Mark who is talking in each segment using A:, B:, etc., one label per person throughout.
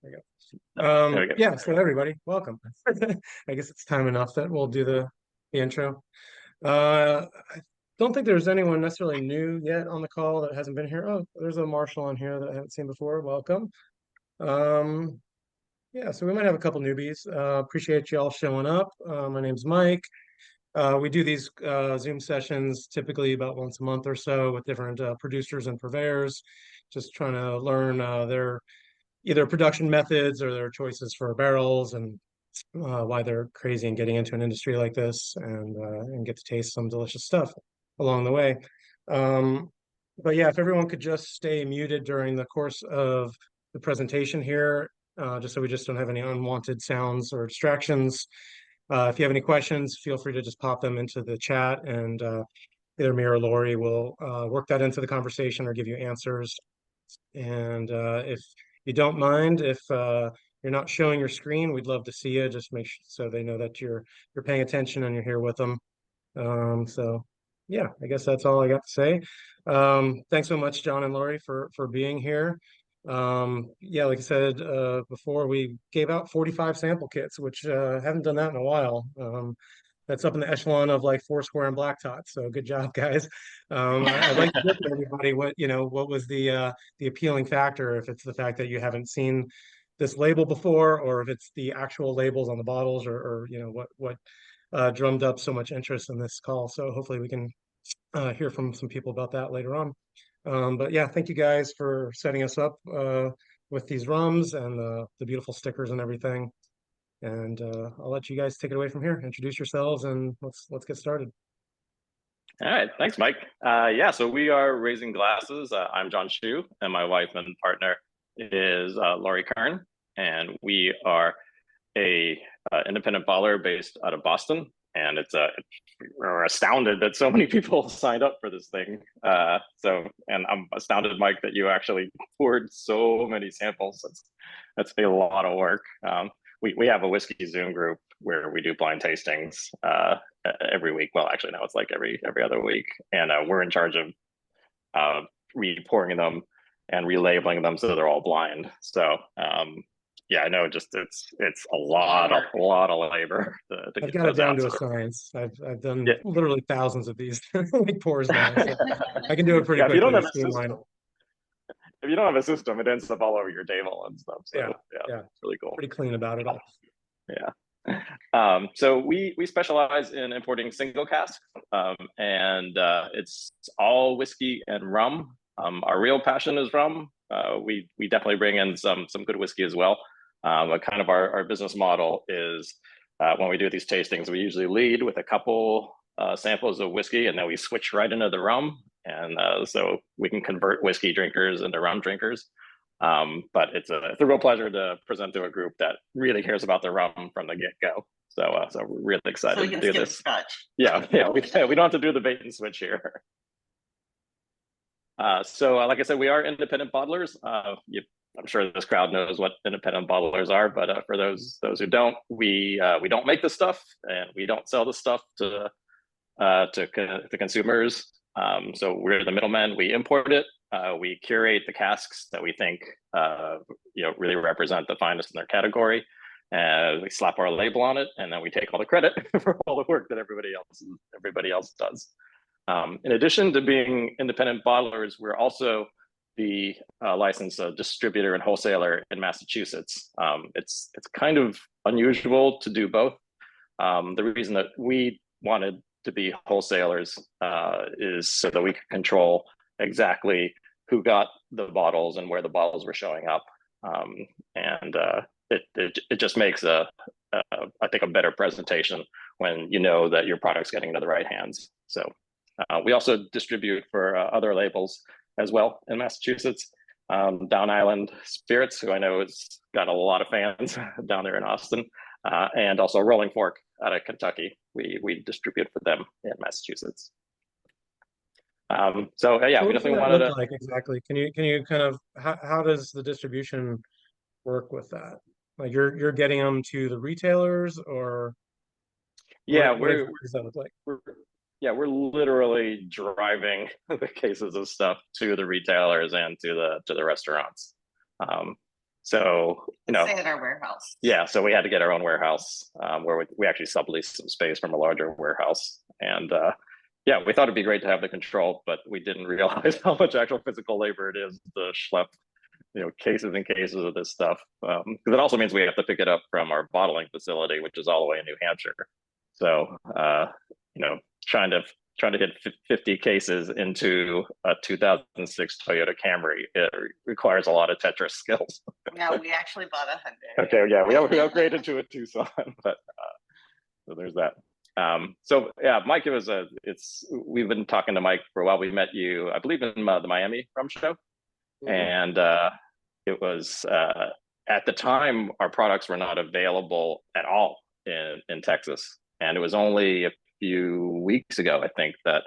A: There you
B: There
A: go.
B: we go.
A: Yeah, so everybody, welcome. I guess it's time enough that we'll do the intro. I don't think there's anyone necessarily new yet on the call that hasn't been here. Oh, there's a Marshall on here that I haven't seen before. Welcome. Um, yeah, so we might have a couple newbies. Appreciate you all showing up. My name's Mike. We do these Zoom sessions typically about once a month or so with different producers and purveyors, just trying to learn their either production methods or their choices for barrels and why they're crazy and getting into an industry like this and get to taste some delicious stuff along the way. Um, but yeah, if everyone could just stay muted during the course of the presentation here, just so we just don't have any unwanted sounds or distractions. If you have any questions, feel free to just pop them into the chat and either me or Lori will work that into the conversation or give you answers. And if you don't mind, if you're not showing your screen, we'd love to see you. Just make sure so they know that you're paying attention and you're here with them. So yeah, I guess that's all I got to say. Thanks so much, John and Lorri, for being here. Yeah, like I said before, we gave out 45 sample kits, which haven't done that in a while. That's up in the echelon of like Foursquare and Black Tot. So good job, guys. I'd like to hear from everybody what was the appealing factor, if it's the fact that you haven't seen this label before, or if it's the actual labels on the bottles, or what drummed up so much interest in this call. So hopefully we can hear from some people about that later on. But yeah, thank you guys for setting us up with these rums and the beautiful stickers and everything. And I'll let you guys take it away from here. Introduce yourselves and let's get started.
B: All right, thanks, Mike. Yeah, so we are Raising Glasses. I'm John Shu, and my wife and partner is Lorri Kern, and we are a independent bottler based out of Boston. And we're astounded that so many people signed up for this thing. And I'm astounded, Mike, that you actually poured so many samples. That's a lot of work. We have a whiskey Zoom group where we do blind tastings every week. Well, actually, now it's like every other week, and we're in charge of re-pouring them and relabeling them so they're all blind. So yeah, I know. Just it's a lot of labor to
A: I've
B: get
A: got it
B: those
A: down
B: out.
A: to a
B: So
A: science. I've done
B: yeah,
A: literally thousands of these like pours now, so I can do it pretty
B: yeah.
A: quickly. Streamline it.
B: If you don't have a system, it ends up all over your table and stuff. So
A: Yeah,
B: yeah,
A: yeah,
B: it's really cool.
A: pretty clean about it all.
B: Yeah. So we specialize in importing single casks, and it's all whiskey and rum. Our real passion is rum. We definitely bring in some good whiskey as well. But kind of our business model is when we do these tastings, we usually lead with a couple samples of whiskey, and then we switch right into the rum, and so we can convert whiskey drinkers into rum drinkers. But it's a real pleasure to present to a group that really cares about the rum from the get-go. So we're really excited to do this.
C: Scotch.
B: Yeah, we don't have to do the bait and switch here. Like I said, we are independent bottlers. I'm sure this crowd knows what independent bottlers are, but for those who don't, we don't make the stuff and we don't sell the stuff to consumers. So we're the middlemen. We import it. We curate the casks that we think really represent the finest in their category, and we slap our label on it, and then we take all the credit for all the work that everybody else does. In addition to being independent bottlers, we're also the licensed distributor and wholesaler in Massachusetts. It's kind of unusual to do both. The reason that we wanted to be wholesalers is so that we could control exactly who got the bottles and where the bottles were showing up. It just makes I think a better presentation when you know that your product's getting into the right hands. So we also distribute for other labels as well in Massachusetts. Down Island Spirits, who I know has got a lot of fans down there in Austin, and also Rolling Fork out of Kentucky. We distribute for them in Massachusetts. We definitely wanted to.
A: Like exactly. Can you kind of how does the distribution work with that? Like you're getting them to the retailers, or
B: Yeah,
A: what does that look like?
B: We're literally driving the cases of stuff to the retailers and to the restaurants. So,
C: Stay at our warehouse.
B: yeah, so we had to get our own warehouse where we actually subleased some space from a larger warehouse. And yeah, we thought it'd be great to have the control, but we didn't realize how much actual physical labor it is to schlep, cases and cases of this stuff. Because it also means we have to pick it up from our bottling facility, which is all the way in New Hampshire. So, trying to hit 50 cases into a 2006 Toyota Camry, it requires a lot of Tetris skills.
C: Yeah, we actually bought a Hyundai.
B: Okay, yeah, we upgraded to a Tucson, but so there's that. So yeah, Mike, we've been talking to Mike for a while. We met you, I believe, in the Miami Rum Show, and it was at the time our products were not available at all in Texas, and it was only a few weeks ago, I think, that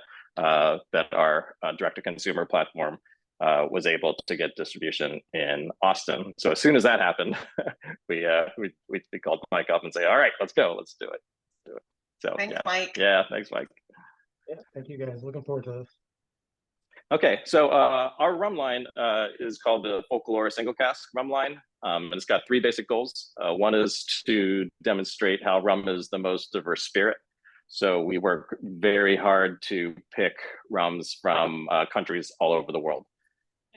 B: our direct-to-consumer platform was able to get distribution in Austin. So as soon as that happened, we called Mike up and say, "All right, let's go, let's do it." So
C: Thanks,
B: yeah.
C: Mike.
B: Yeah, thanks, Mike.
A: Yeah, thank you guys. Looking forward to this.
B: Okay, so our rum line is called the Folklore Single Cask Rum Line, and it's got three basic goals. One is to demonstrate how rum is the most diverse spirit. So we work very hard to pick rums from countries all over the world.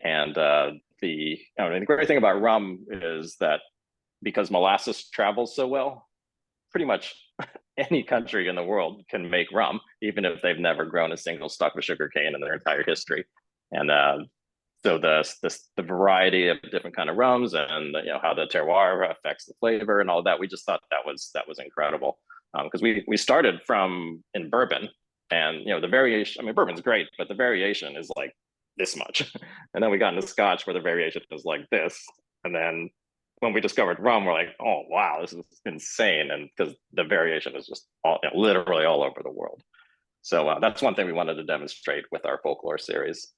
B: And the great thing about rum is that because molasses travels so well, pretty much any country in the world can make rum, even if they've never grown a single stalk of sugarcane in their entire history. And so the variety of different kind of rums and how the terroir affects the flavor and all that, we just thought that was incredible. Because we started in bourbon, and the variation. I mean, bourbon's great, but the variation is like this much, and then we got into Scotch where the variation is like this, and then when we discovered rum, we're like, oh wow, this is insane, and because the variation is just literally all over the world. So that's one thing we wanted to demonstrate with our folklore series.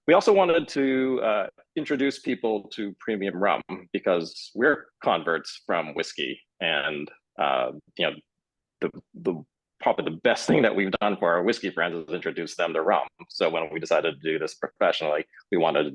B: We also wanted to introduce people to premium rum because we're converts from whiskey, and probably the best thing that we've done for our whiskey friends is introduce them to rum. So when we decided to do this professionally, we wanted to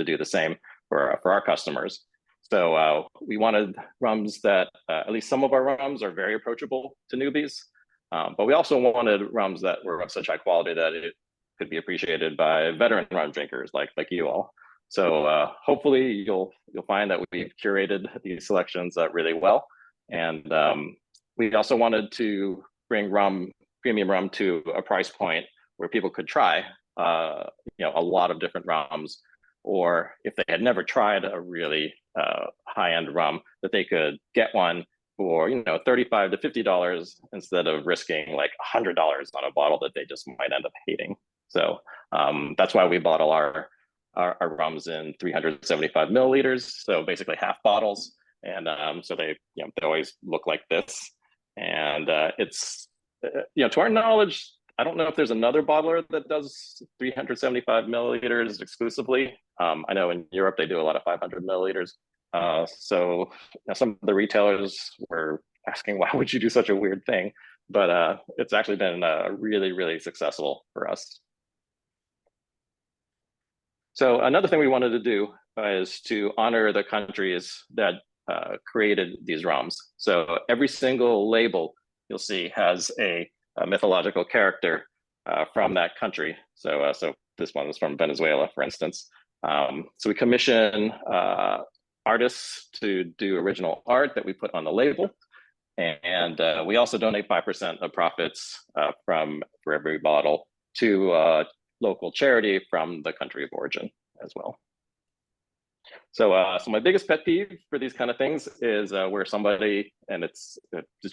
B: do the same for our customers. So we wanted rums that at least some of our rums are very approachable to newbies, but we also wanted rums that were of such high quality that it could be appreciated by veteran rum drinkers like you all. So hopefully you'll find that we've curated these selections really well. And we also wanted to bring premium rum to a price point where people could try a lot of different rums, or if they had never tried a really high-end rum, that they could get one for $35 to $50 instead of risking like $100 on a bottle that they just might end up hating. So that's why we bottle our rums in 375 milliliters, so basically half bottles. And so they always look like this. And it's, to our knowledge, I don't know if there's another bottler that does 375 milliliters exclusively. I know in Europe they do a lot of 500 milliliters. So some of the retailers were asking, why would you do such a weird thing? But it's actually been really, really successful for us. So another thing we wanted to do is to honor the countries that created these rums. So every single label you'll see has a mythological character from that country. So this one was from Venezuela, for instance. So we commission artists to do original art that we put on the label. And we also donate 5% of profits for every bottle to local charity from the country of origin as well. So my biggest pet peeve for these kind of things is where somebody, and it's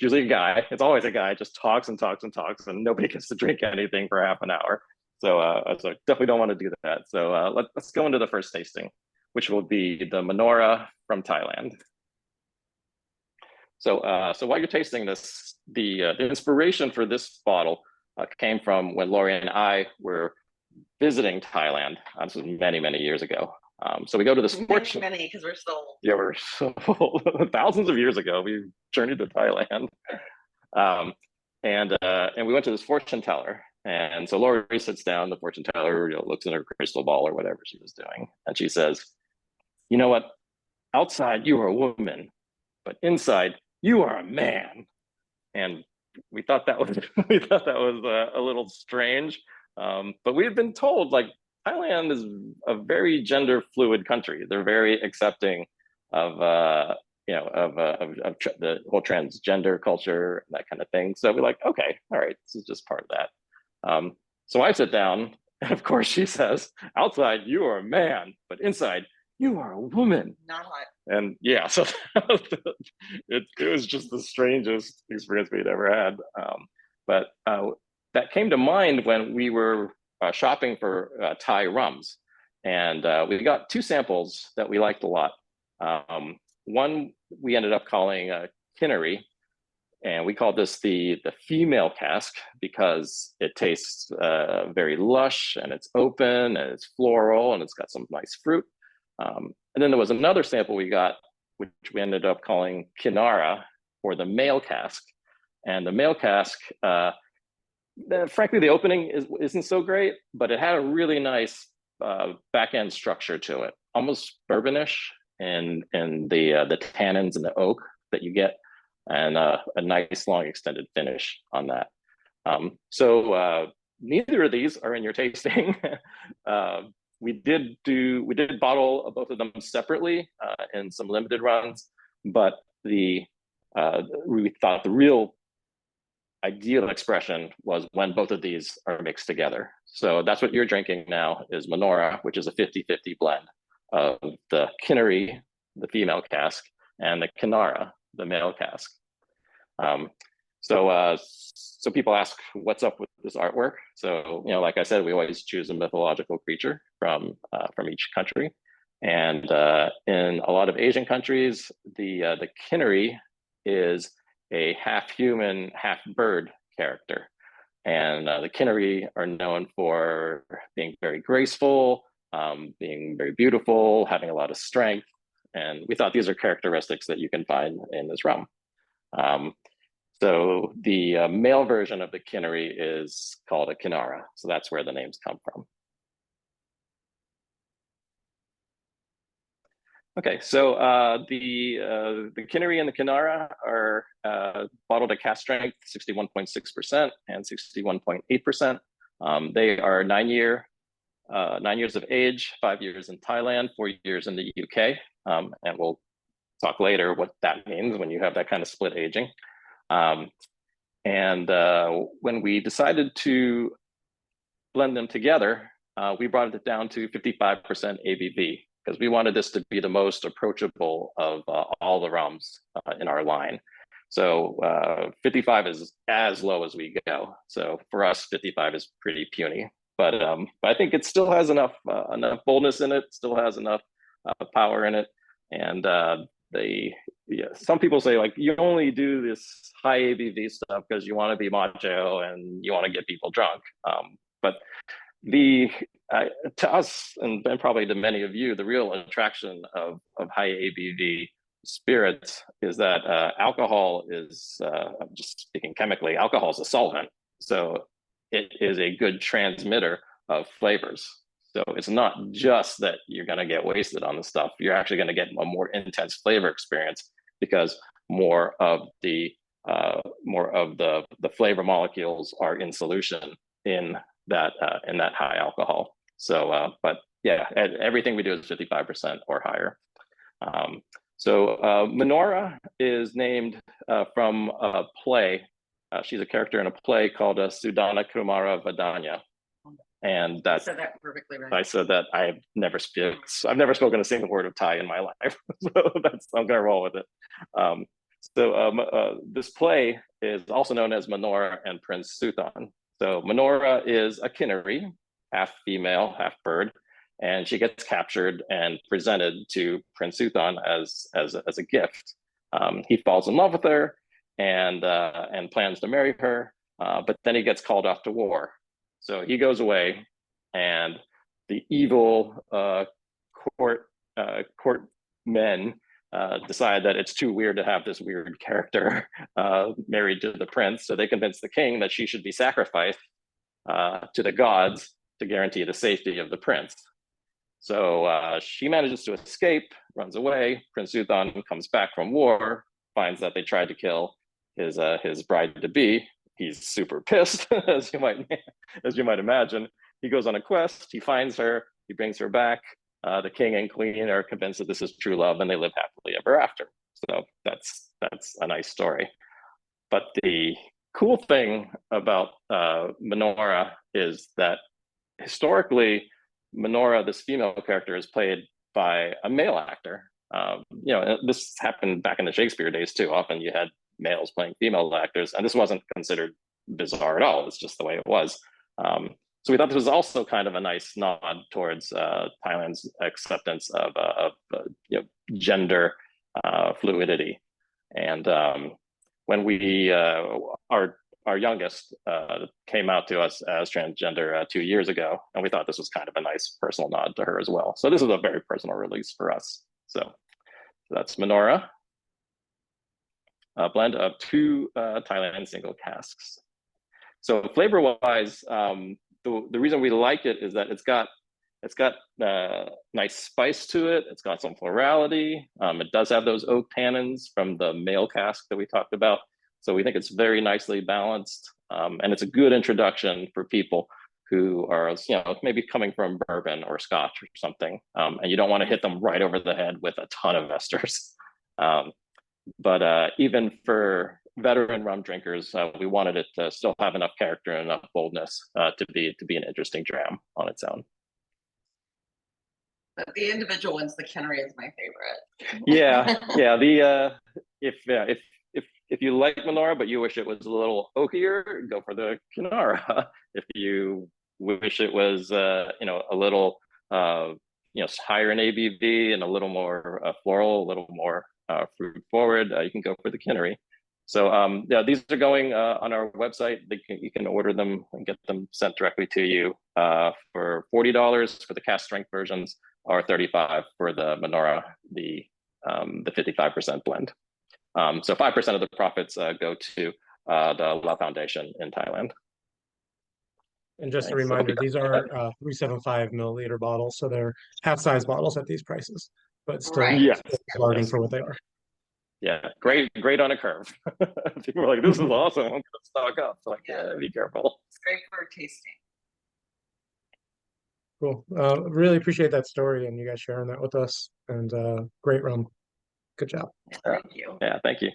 B: usually a guy, it's always a guy, just talks and talks and talks, and nobody gets to drink anything for half an hour. So I definitely don't want to do that. So let's go into the first tasting, which will be the Menorah from Thailand. So while you're tasting this, the inspiration for this bottle came from when Lorri and I were visiting Thailand. This was many, many years ago. So we go to this fortune.
C: Many, because we're so old.
B: Yeah, we're so old. Thousands of years ago, we journeyed to Thailand, and we went to this fortune teller. And so Lorri sits down. The fortune teller looks in her crystal ball or whatever she was doing, and she says, "You know what? outside you are a woman, but inside you are a man. And we thought that was a little strange, but we had been told like Thailand is a very gender fluid country. They're very accepting of the whole transgender culture, that kind of thing. So we're like, okay, all right, this is just part of that. So I sit down, and of course she says, outside you are a man, but inside you are a woman.
C: Not hot.
B: And yeah, so it was just the strangest experience we'd ever had. But that came to mind when we were shopping for Thai rums. And we got two samples that we liked a lot. One we ended up calling Kinnery, and we called this the female cask because it tastes very lush, and it's open, and it's floral, and it's got some nice fruit. And then there was another sample we got, which we ended up calling Kinara, or the male cask. And the male cask, frankly, the opening isn't so great, but it had a really nice back end structure to it, almost bourbonish, and the tannins and the oak that you get, and a nice long extended finish on that. So neither of these are in your tasting. We did bottle both of them separately in some limited runs, but we thought the real ideal expression was when both of these are mixed together. So that's what you're drinking now, is Manora, which is a 50-50 blend of the Kinnery, the female cask, and the Kinara, the male cask. So people ask, what's up with this artwork? So, like I said, we always choose a mythological creature from each country. And in a lot of Asian countries, the Kinnery is a half human, half bird character. And the Kinnery are known for being very graceful, being very beautiful, having a lot of strength. And we thought these are characteristics that you can find in this rum. So the male version of the Kinnery is called a Kinara. So that's where the names come from. Okay, so the Kinnery and the Kinara are bottled at cask strength, 61.6% and 61.8%. They are 9 years of age, 5 years in Thailand, 4 years in the UK. And we'll talk later what that means when you have that kind of split aging. And when we decided to blend them together, we brought it down to 55% ABV, because we wanted this to be the most approachable of all the rums in our line. So 55 is as low as we go. So for us, 55 is pretty puny, but I think it still has enough boldness in it, still has enough power in it. And some people say, like, you only do this high ABV stuff because you want to be macho and you want to get people drunk. But to us, and probably to many of you, the real attraction of high ABV spirits is that alcohol is, just speaking chemically, alcohol is a solvent. So it is a good transmitter of flavors. So it's not just that you're going to get wasted on the stuff. You're actually going to get a more intense flavor experience, because more of the flavor molecules are in solution in that high alcohol. So, but yeah, everything we do is 55% or higher. So Manora is named from a play. She's a character in a play called Sudana Kumara Vadanya. And
C: You said that perfectly right.
B: I said that I've never spoken a single word of Thai in my life. So I'm gonna roll with it. This play is also known as Manora and Prince Suthan. So Manora is a Kinnery, half female, half bird, and she gets captured and presented to Prince Suthan as a gift. He falls in love with her and plans to marry her, but then he gets called off to war. So he goes away, and the evil court men decide that it's too weird to have this weird character married to the prince. So they convince the king that she should be sacrificed to the gods to guarantee the safety of the prince. So she manages to escape runs away. Prince Uthan comes back from war, finds that they tried to kill his bride to be. He's super pissed, as you might imagine. He goes on a quest. He finds her. He brings her back. The king and queen are convinced that this is true love, and they live happily ever after. So that's a nice story. But the cool thing about Minora is that historically, Minora, this female character, is played by a male actor. This happened back in the Shakespeare days too. Often you had males playing female actors, and this wasn't considered bizarre at all. It's just the way it was. So we thought this was also kind of a nice nod towards Thailand's acceptance of gender fluidity. And when we our youngest came out to us as transgender 2 years ago, and we thought this was kind of a nice personal nod to her as well. So this is a very personal release for us. So that's Minora, a blend of 2 Thailand single casks. So flavor-wise, the reason we like it is that it's got nice spice to it. It's got some florality. It does have those oak tannins from the male cask that we talked about. So we think it's very nicely balanced, and it's a good introduction for people who are, maybe coming from bourbon or scotch or something, and you don't want to hit them right over the head with a ton of esters. But even for veteran rum drinkers, we wanted it to still have enough character and enough boldness to be an interesting dram on its own.
C: But the individual ones, the Kennery is my favorite.
B: Yeah. If you like Minora, but you wish it was a little oakier, go for the Kenara. If you wish it was, a little, higher in ABV and a little more floral, a little more fruit forward, you can go for the Kennery. So these are going on our website. You can order them and get them sent directly to you for $40 for the cask strength versions, or $35 for the Minora, the 55% blend. So 5% of the profits go to the La Foundation in Thailand.
A: And just a reminder, these are 375 milliliter bottles, so they're half-size bottles at these prices, but still a bargain for what they are.
B: Yeah, great on a curve. People are like, "This is awesome! I'm going to stock up." So be careful.
C: It's great for tasting.
A: Cool. Really appreciate that story and you guys sharing that with us. And great rum. Good job.
C: Thank you.
B: Yeah, thank you.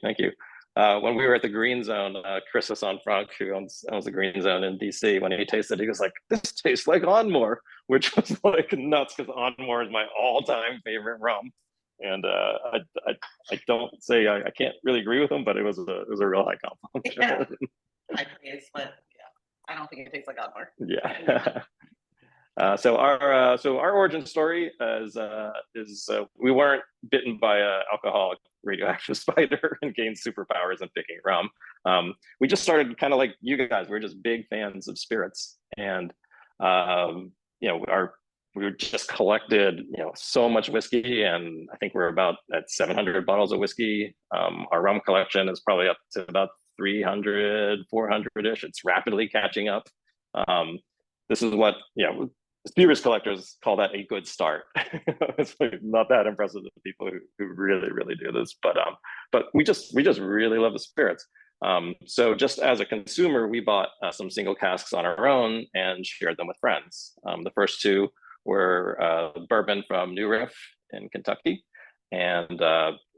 B: When we were at the Green Zone, Chris Frank, who owns the Green Zone in DC, when he tasted, he was like, "This tastes like Onmore," which was like nuts because Onmore is my all-time favorite rum. And I don't say I can't really agree with him, but it was a real high compliment.
C: Yeah. But I don't think it tastes like Onmore.
B: Yeah. So our origin story is we weren't bitten by an alcoholic radioactive spider and gained superpowers in picking rum. We just started kind of like you guys. We're just big fans of spirits, and we just collected so much whiskey, and I think we're about at 700 bottles of whiskey. Our rum collection is probably up to about 300, 400-ish. It's rapidly catching up. This is what spirits collectors call that a good start. It's like not that impressive to people who really do this, but we just really love the spirits. So just as a consumer, we bought some single casks on our own and shared them with friends. The first 2 were bourbon from New Riff in Kentucky, and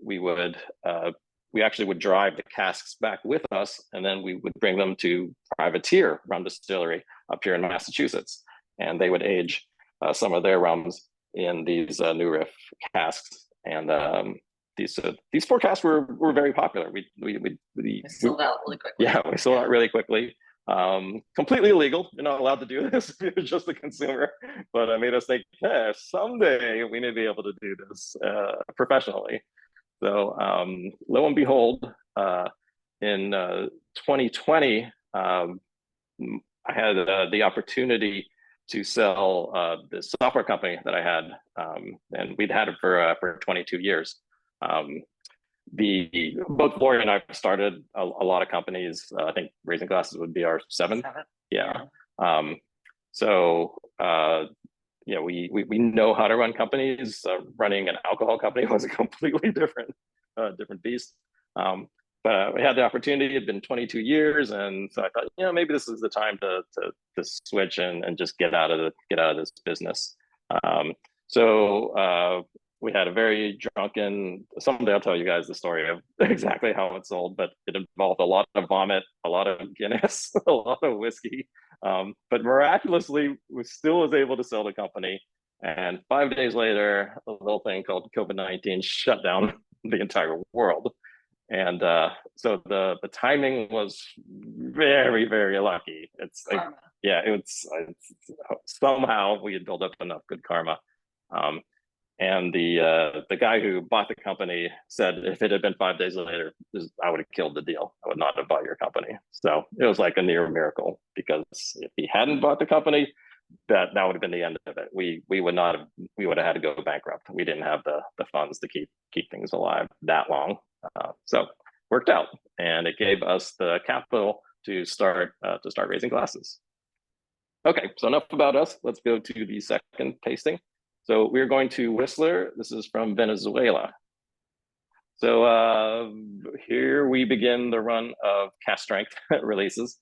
B: we actually would drive the casks back with us, and then we would bring them to Privateer Rum Distillery up here in Massachusetts, and they would age some of their rums in these New Riff casks. And these 4 casks were very popular. We
C: sold out really quickly.
B: Yeah, we sold out really quickly. Completely illegal. You're not allowed to do this. You're just a consumer. But it made us think, someday we may be able to do this professionally. So lo and behold, in 2020, I had the opportunity to sell this software company that I had, and we'd had it for 22 years. Both Lorri and I started a lot of companies. I think Raising Glasses would be our 7th. Yeah. So we know how to run companies. Running an alcohol company was a completely different beast. But we had the opportunity. It'd been 22 years, and so I thought, maybe this is the time to switch and just get out of this business. So we had a very drunken. Someday I'll tell you guys the story of exactly how it sold, but it involved a lot of vomit, a lot of Guinness, a lot of whiskey. But miraculously, we still was able to sell the company. And 5 days later, a little thing called COVID-19 shut down the entire world. And so the timing was very, very lucky. It's like, it's somehow we had built up enough good karma. And the guy who bought the company said, if it had been 5 days later, I would have killed the deal. I would not have bought your company. So it was like a near miracle, because if he hadn't bought the company, that would have been the end of it. We would have had to go bankrupt. We didn't have the funds to keep things alive that long. So worked out, and it gave us the capital to start raising glasses. Okay, so enough about us. Let's go to the second tasting. So we're going to Whistler. This is from Venezuela. So here we begin the run of cast strength releases.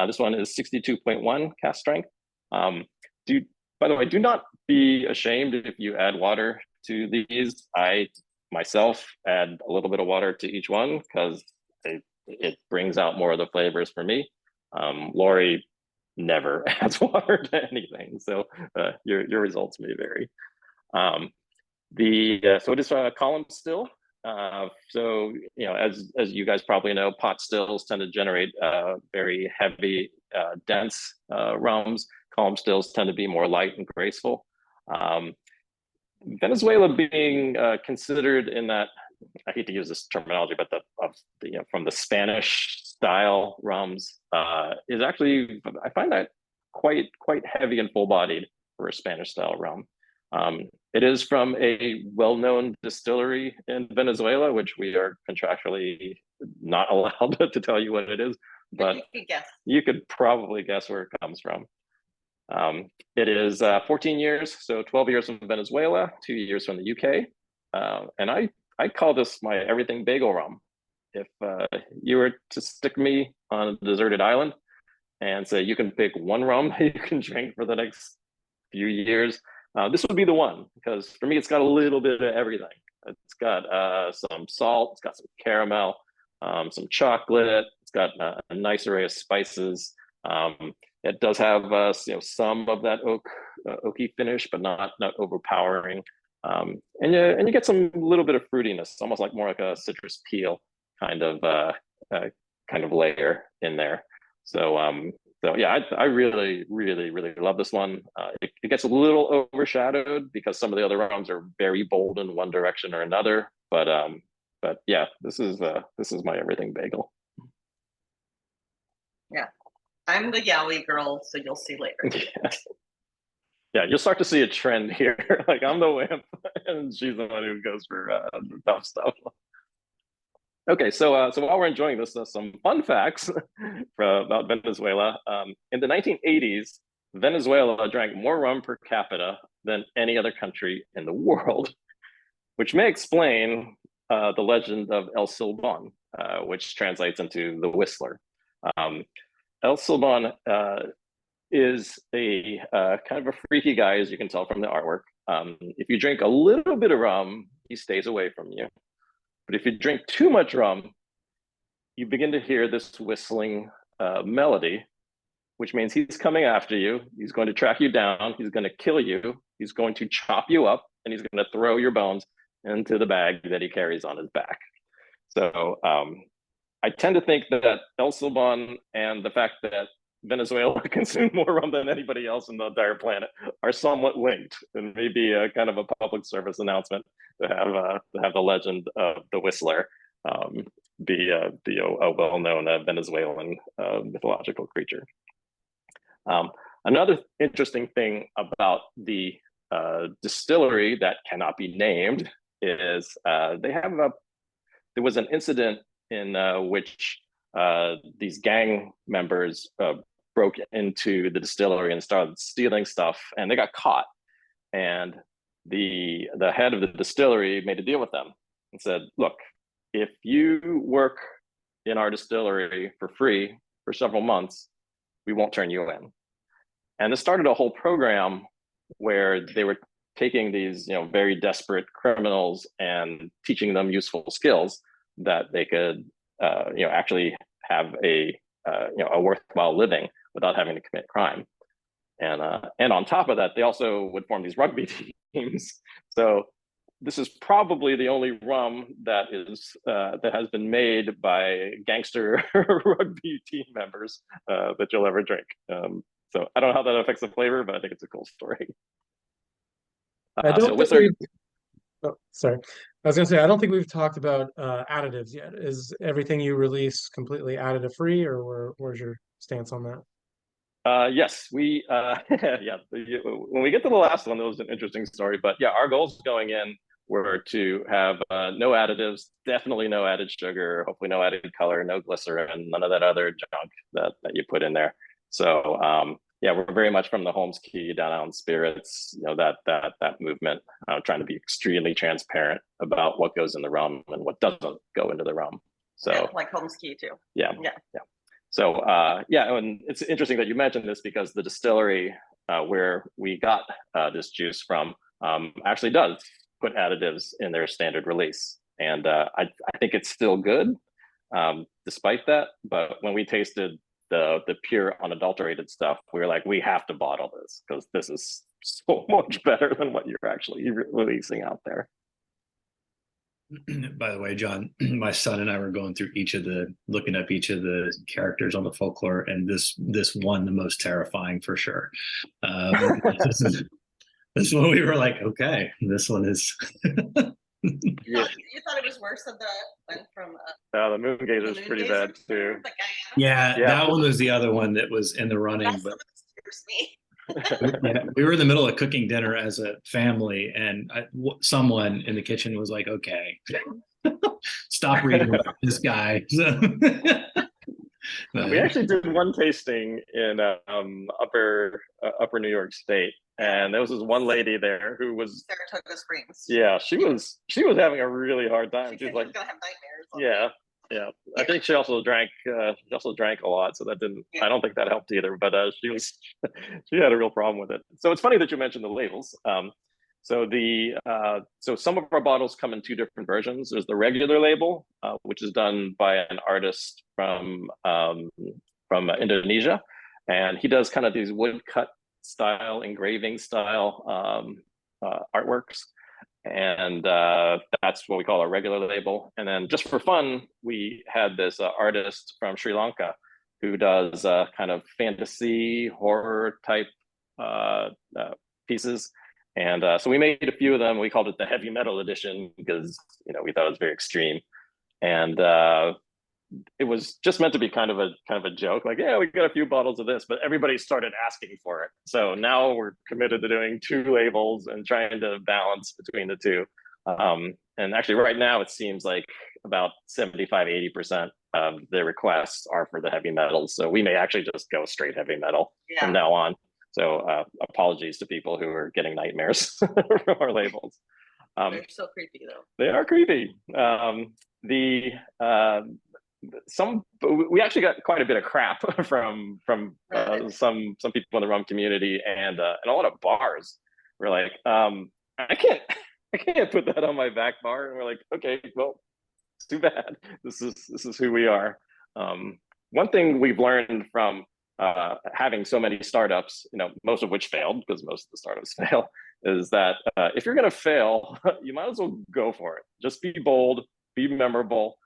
B: This one is 62.1 cast strength. By the way, do not be ashamed if you add water to these. I myself add a little bit of water to each one because it brings out more of the flavors for me. Lorri never adds water to anything, so your results may vary. So it is a column still. So as you guys probably know, pot stills tend to generate very heavy, dense rums. Column stills tend to be more light and graceful. Venezuela being considered in that, I hate to use this terminology, but from the Spanish style rums is actually, I find that quite heavy and full bodied for a Spanish style rum. It is from a well-known distillery in Venezuela, which we are contractually not allowed to tell you what it is, but you could probably guess where it comes from. It is 14 years, so 12 years from Venezuela, 2 years from the UK. And I call this my everything bagel rum. If you were to stick me on a deserted island and say you can pick one rum you can drink for the next few years, this would be the one, because for me, it's got a little bit of everything. It's got some salt, it's got some caramel, some chocolate, it's got a nice array of spices. It does have some of that oaky finish, but not overpowering. And you get some little bit of fruitiness, almost like more like a citrus peel kind of layer in there. So yeah, I really love this one. It gets a little overshadowed because some of the other rums are very bold in one direction or another. But yeah, this is my everything bagel.
C: Yeah, I'm the yaoi girl, so you'll see later.
B: Yeah, you'll start to see a trend here. Like, I'm the wimp, and she's the one who goes for the tough stuff. Okay, so while we're enjoying this, some fun facts about Venezuela. In the 1980s, Venezuela drank more rum per capita than any other country in the world, which may explain the legend of El Silbón, which translates into the Whistler. El Silbón is a kind of a freaky guy, as you can tell from the artwork. If you drink a little bit of rum, he stays away from you. But if you drink too much rum, you begin to hear this whistling melody, which means he's coming after you. He's going to track you down. He's going to kill you. He's going to chop you up, and he's going to throw your bones into the bag that he carries on his back. So I tend to think that El Silbón and the fact that Venezuela consume more rum than anybody else in the entire planet are somewhat linked, and maybe a kind of a public service announcement to have the legend of the Whistler be a well-known Venezuelan mythological creature. Another interesting thing about the distillery that cannot be named is there was an incident in which these gang members broke into the distillery and started stealing stuff, and they got caught. And the head of the distillery made a deal with them and said, look, if you work in our distillery for free for several months, we won't turn you in. And this started a whole program where they were taking these, very desperate criminals and teaching them useful skills that they could, actually have a worthwhile living without having to commit crime. And on top of that, they also would form these rugby teams. So this is probably the only rum that has been made by gangster rugby team members that you'll ever drink. So I don't know how that affects the flavor, but I think it's a cool story.
A: I don't oh, sorry. I was gonna say, I don't think we've talked about additives yet. Is everything you release completely additive free, or where's your stance on that?
B: Yes, we when we get to the last one, that was an interesting story. But yeah, our goals going in were to have no additives, definitely no added sugar, hopefully no added color, no glycerin, none of that other junk that you put in there. So we're very much from the Holmes Key down on spirits, that movement, trying to be extremely transparent about what goes in the rum and what doesn't go into the rum. So
C: like Holmes Key too.
B: Yeah. So and it's interesting that you mentioned this, because the distillery where we got this juice from actually does put additives in their standard release, and I think it's still good despite that. But when we tasted the pure unadulterated stuff, we were like, we have to bottle this because this is so much better than what you're actually releasing out there.
D: By the way, John, my son and I were going through looking up each of the characters on the folklore, and this one the most terrifying for sure. This one we were like, okay, this one is.
C: You thought it was worse than the one from
B: the moon gazer is pretty bad too.
D: Yeah, that one was the other one that was in the running.
C: That's
D: but
C: me.
D: we were in the middle of cooking dinner as a family, and someone in the kitchen was like, okay, stop reading about this guy.
B: We actually did one tasting in upper New York State, and there was this one lady there who was
C: Saratoga Springs.
B: Yeah, she was having a really hard time. She was like,
C: gonna have nightmares.
B: Yeah. I think she also drank a lot, so that didn't. I don't think that helped either. But she had a real problem with it. So it's funny that you mentioned the labels. So some of our bottles come in two different versions. There's the regular label, which is done by an artist from Indonesia, and he does kind of these woodcut style, engraving style artworks. And that's what we call a regular label. And then just for fun, we had this artist from Sri Lanka who does kind of fantasy horror type pieces. And so we made a few of them. We called it the heavy metal edition because we thought it was very extreme. And it was just meant to be kind of a joke, like, yeah, we got a few bottles of this, but everybody started asking for it. So now we're committed to doing two labels and trying to balance between the two. And actually right now it seems like about 75-80% of the requests are for the heavy metals. So we may actually just go straight heavy metal from now on. So apologies to people who are getting nightmares from our labels.
C: They're so creepy though.
B: They are creepy. We actually got quite a bit of crap from some people in the rum community and a lot of bars. We're like, I can't put that on my back bar. And we're like, okay, well, it's too bad. This is who we are. One thing we've learned from having so many startups, most of which failed because most of the startups fail, is that if you're going to fail, you might as well go for it. Just be bold, be memorable.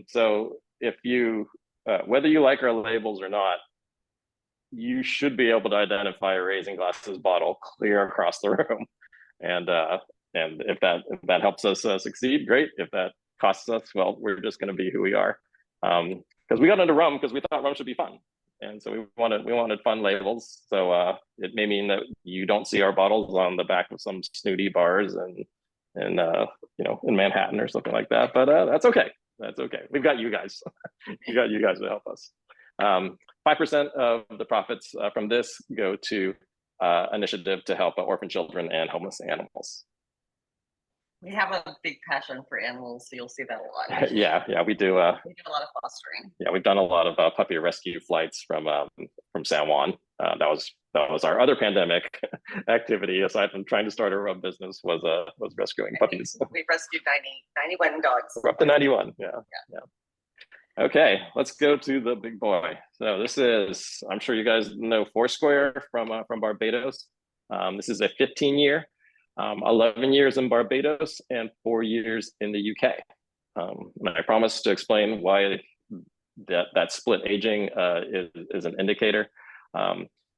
B: So if you, whether you like our labels or not, you should be able to identify a Raising Glasses bottle clear across the room. And if that helps us succeed, great. If that costs us, well, we're just going to be who we are. Because we got into rum because we thought rum should be fun. And so we wanted fun labels. So it may mean that you don't see our bottles on the back of some snooty bars and in Manhattan or something like that. But that's okay. That's okay. We've got you guys. We got you guys to help us. 5% of the profits from this go to initiative to help orphan children and homeless animals.
C: We have a big passion for animals, so you'll see that a lot.
B: Yeah, we do.
C: We do a lot of fostering.
B: Yeah, we've done a lot of puppy rescue flights from San Juan. That was our other pandemic activity, aside from trying to start a rum business, was rescuing puppies.
C: We rescued 91 dogs.
B: We're up to 91. Yeah. Okay, let's go to the big boy. So this is, I'm sure you guys know Foursquare from Barbados. This is a 15-year, 11 years in Barbados and 4 years in the UK. And I promise to explain why that split aging is an indicator.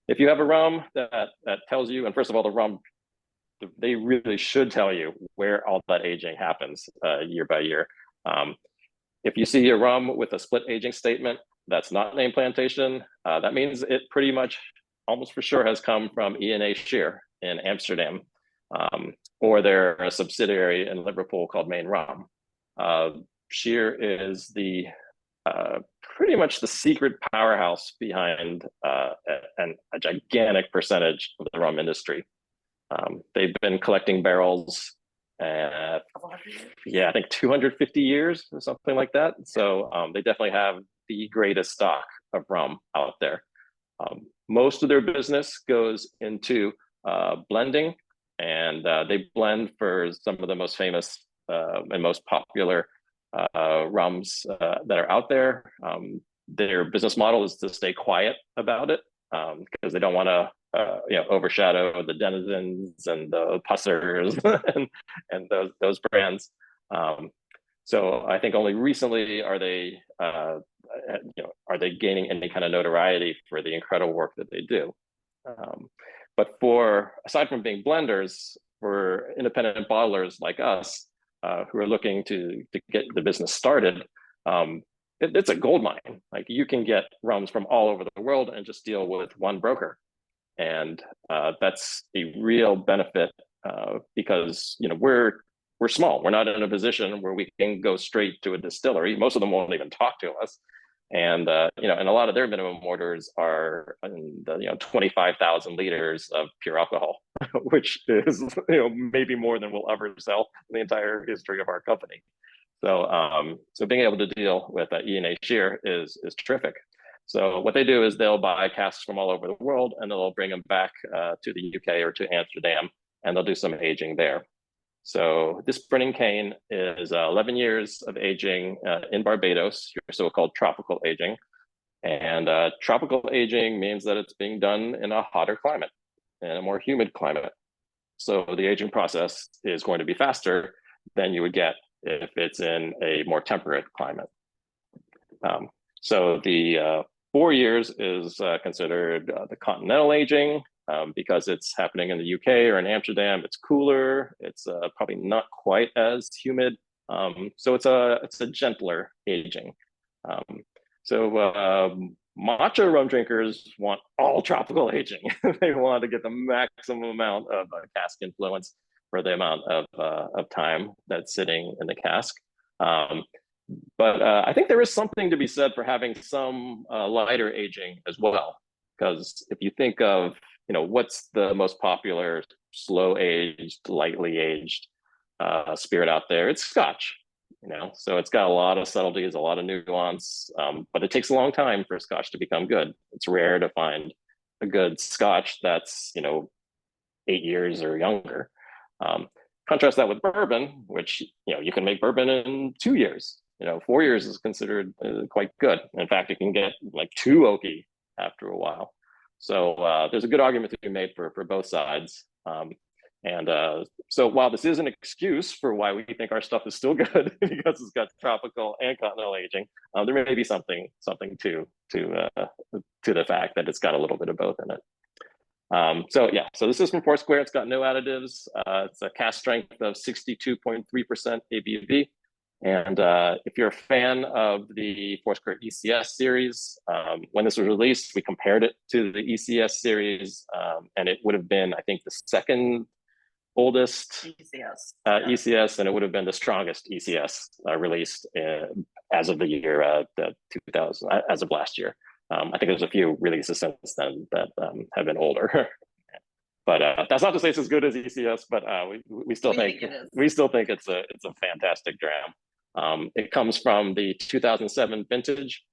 B: If you have a rum that tells you, and first of all, the rum, they really should tell you where all that aging happens year by year. If you see a rum with a split aging statement that's not named plantation, that means it pretty much almost for sure has come from E&A Shear in Amsterdam, or they're a subsidiary in Liverpool called Main Rum. Shear is the pretty much the secret powerhouse behind a gigantic percentage of the rum industry. They've been collecting barrels, I think 250 years or something like that. So they definitely have the greatest stock of rum out there. Most of their business goes into blending, and they blend for some of the most famous and most popular rums that are out there. Their business model is to stay quiet about it because they don't want to overshadow the denizens and the pussers and those brands. So I think only recently are they gaining any kind of notoriety for the incredible work that they do. But aside from being blenders, for independent bottlers like us who are looking to get the business started, it's a gold mine. Like, you can get rums from all over the world and just deal with one broker. And that's a real benefit because we're small. We're not in a position where we can go straight to a distillery. Most of them won't even talk to us, and and a lot of their minimum orders are in the 25,000 liters of pure alcohol, which is maybe more than we'll ever sell in the entire history of our company. So being able to deal with E&A Shear is terrific. So what they do is they'll buy casks from all over the world, and they'll bring them back to the UK or to Amsterdam, and they'll do some aging there. So this Brennan cane is 11 years of aging in Barbados, your so-called tropical aging. And tropical aging means that it's being done in a hotter climate, in a more humid climate. So the aging process is going to be faster than you would get if it's in a more temperate climate. So the 4 years is considered the continental aging because it's happening in the UK or in Amsterdam. It's cooler. It's probably not quite as humid. So it's a gentler aging. Matcha rum drinkers want all tropical aging. They want to get the maximum amount of cask influence for the amount of time that's sitting in the cask. But I think there is something to be said for having some lighter aging as well, because if you think of what's the most popular slow aged, lightly aged spirit out there, it's Scotch. So it's got a lot of subtleties, a lot of nuance, but it takes a long time for Scotch to become good. It's rare to find a good Scotch that's 8 years or younger. Contrast that with bourbon, which you can make bourbon in 2 years. 4 years is considered quite good. In fact, it can get like too oaky after a while. So there's a good argument to be made for both sides. So while this is an excuse for why we think our stuff is still good because it's got tropical and continental aging, there may be something to the fact that it's got a little bit of both in it. So this is from Foursquare. It's got no additives. It's a cask strength of 62.3% ABV. And if you're a fan of the Foursquare ECS series, when this was released, we compared it to the ECS series, and it would have been, I think, the second oldest ECS, and it would have been the strongest ECS released as of the year 2000, as of last year. I think there's a few releases since then that have been older. But that's not to say it's as good as ECS, but we still
C: We
B: think
C: think it is.
B: we still think it's a fantastic dram. It comes from the 2007 vintage.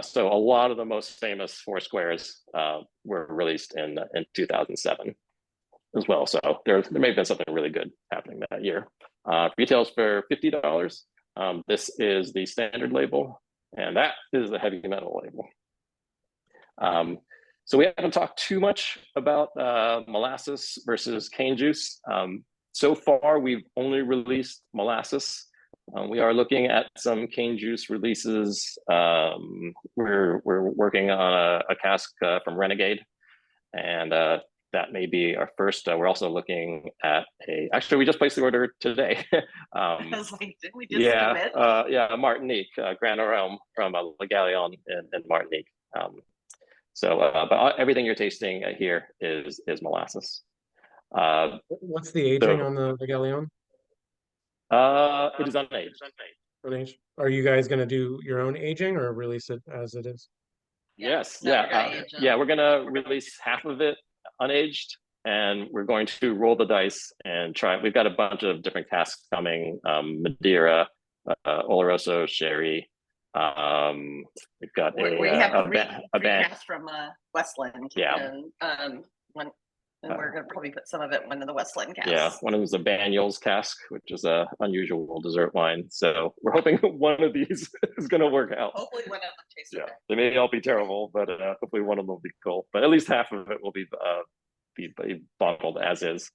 B: So a lot of the most famous four squares were released in 2007 as well. So there may have been something really good happening that year. Retails for $50. This is the standard label, and that is the heavy metal label. So we haven't talked too much about molasses versus cane juice. So far, we've only released molasses. We are looking at some cane juice releases. We're working on a cask from Renegade, and that may be our first. We're also looking at actually, we just placed the order today.
C: I was like, did we just
B: Yeah,
C: commit?
B: Martinique, Grand Arome from Le Gallion in Martinique. But everything you're tasting here is molasses.
A: What's the aging on the Galleon?
B: It is unaged.
A: Unaged? Are you guys going to do your own aging or release it as it is?
B: Yes,
C: No, we're gonna
B: yeah,
C: age them.
B: yeah. We're gonna release half of it unaged, and we're going to roll the dice and try. We've got a bunch of different casks coming: Madeira, Oloroso, sherry. We've got
C: We have three
B: band.
C: casts from Westland.
B: Yeah.
C: And we're gonna probably put some of it in one of the Westland casts.
B: Yeah, one of them is a Banyuls cask, which is a unusual dessert wine. So we're hoping one of these is going to work out.
C: Hopefully one of them tastes
B: Yeah,
C: okay.
B: they may all be terrible, but hopefully one of them will be cool. But at least half of it will be bottled as is.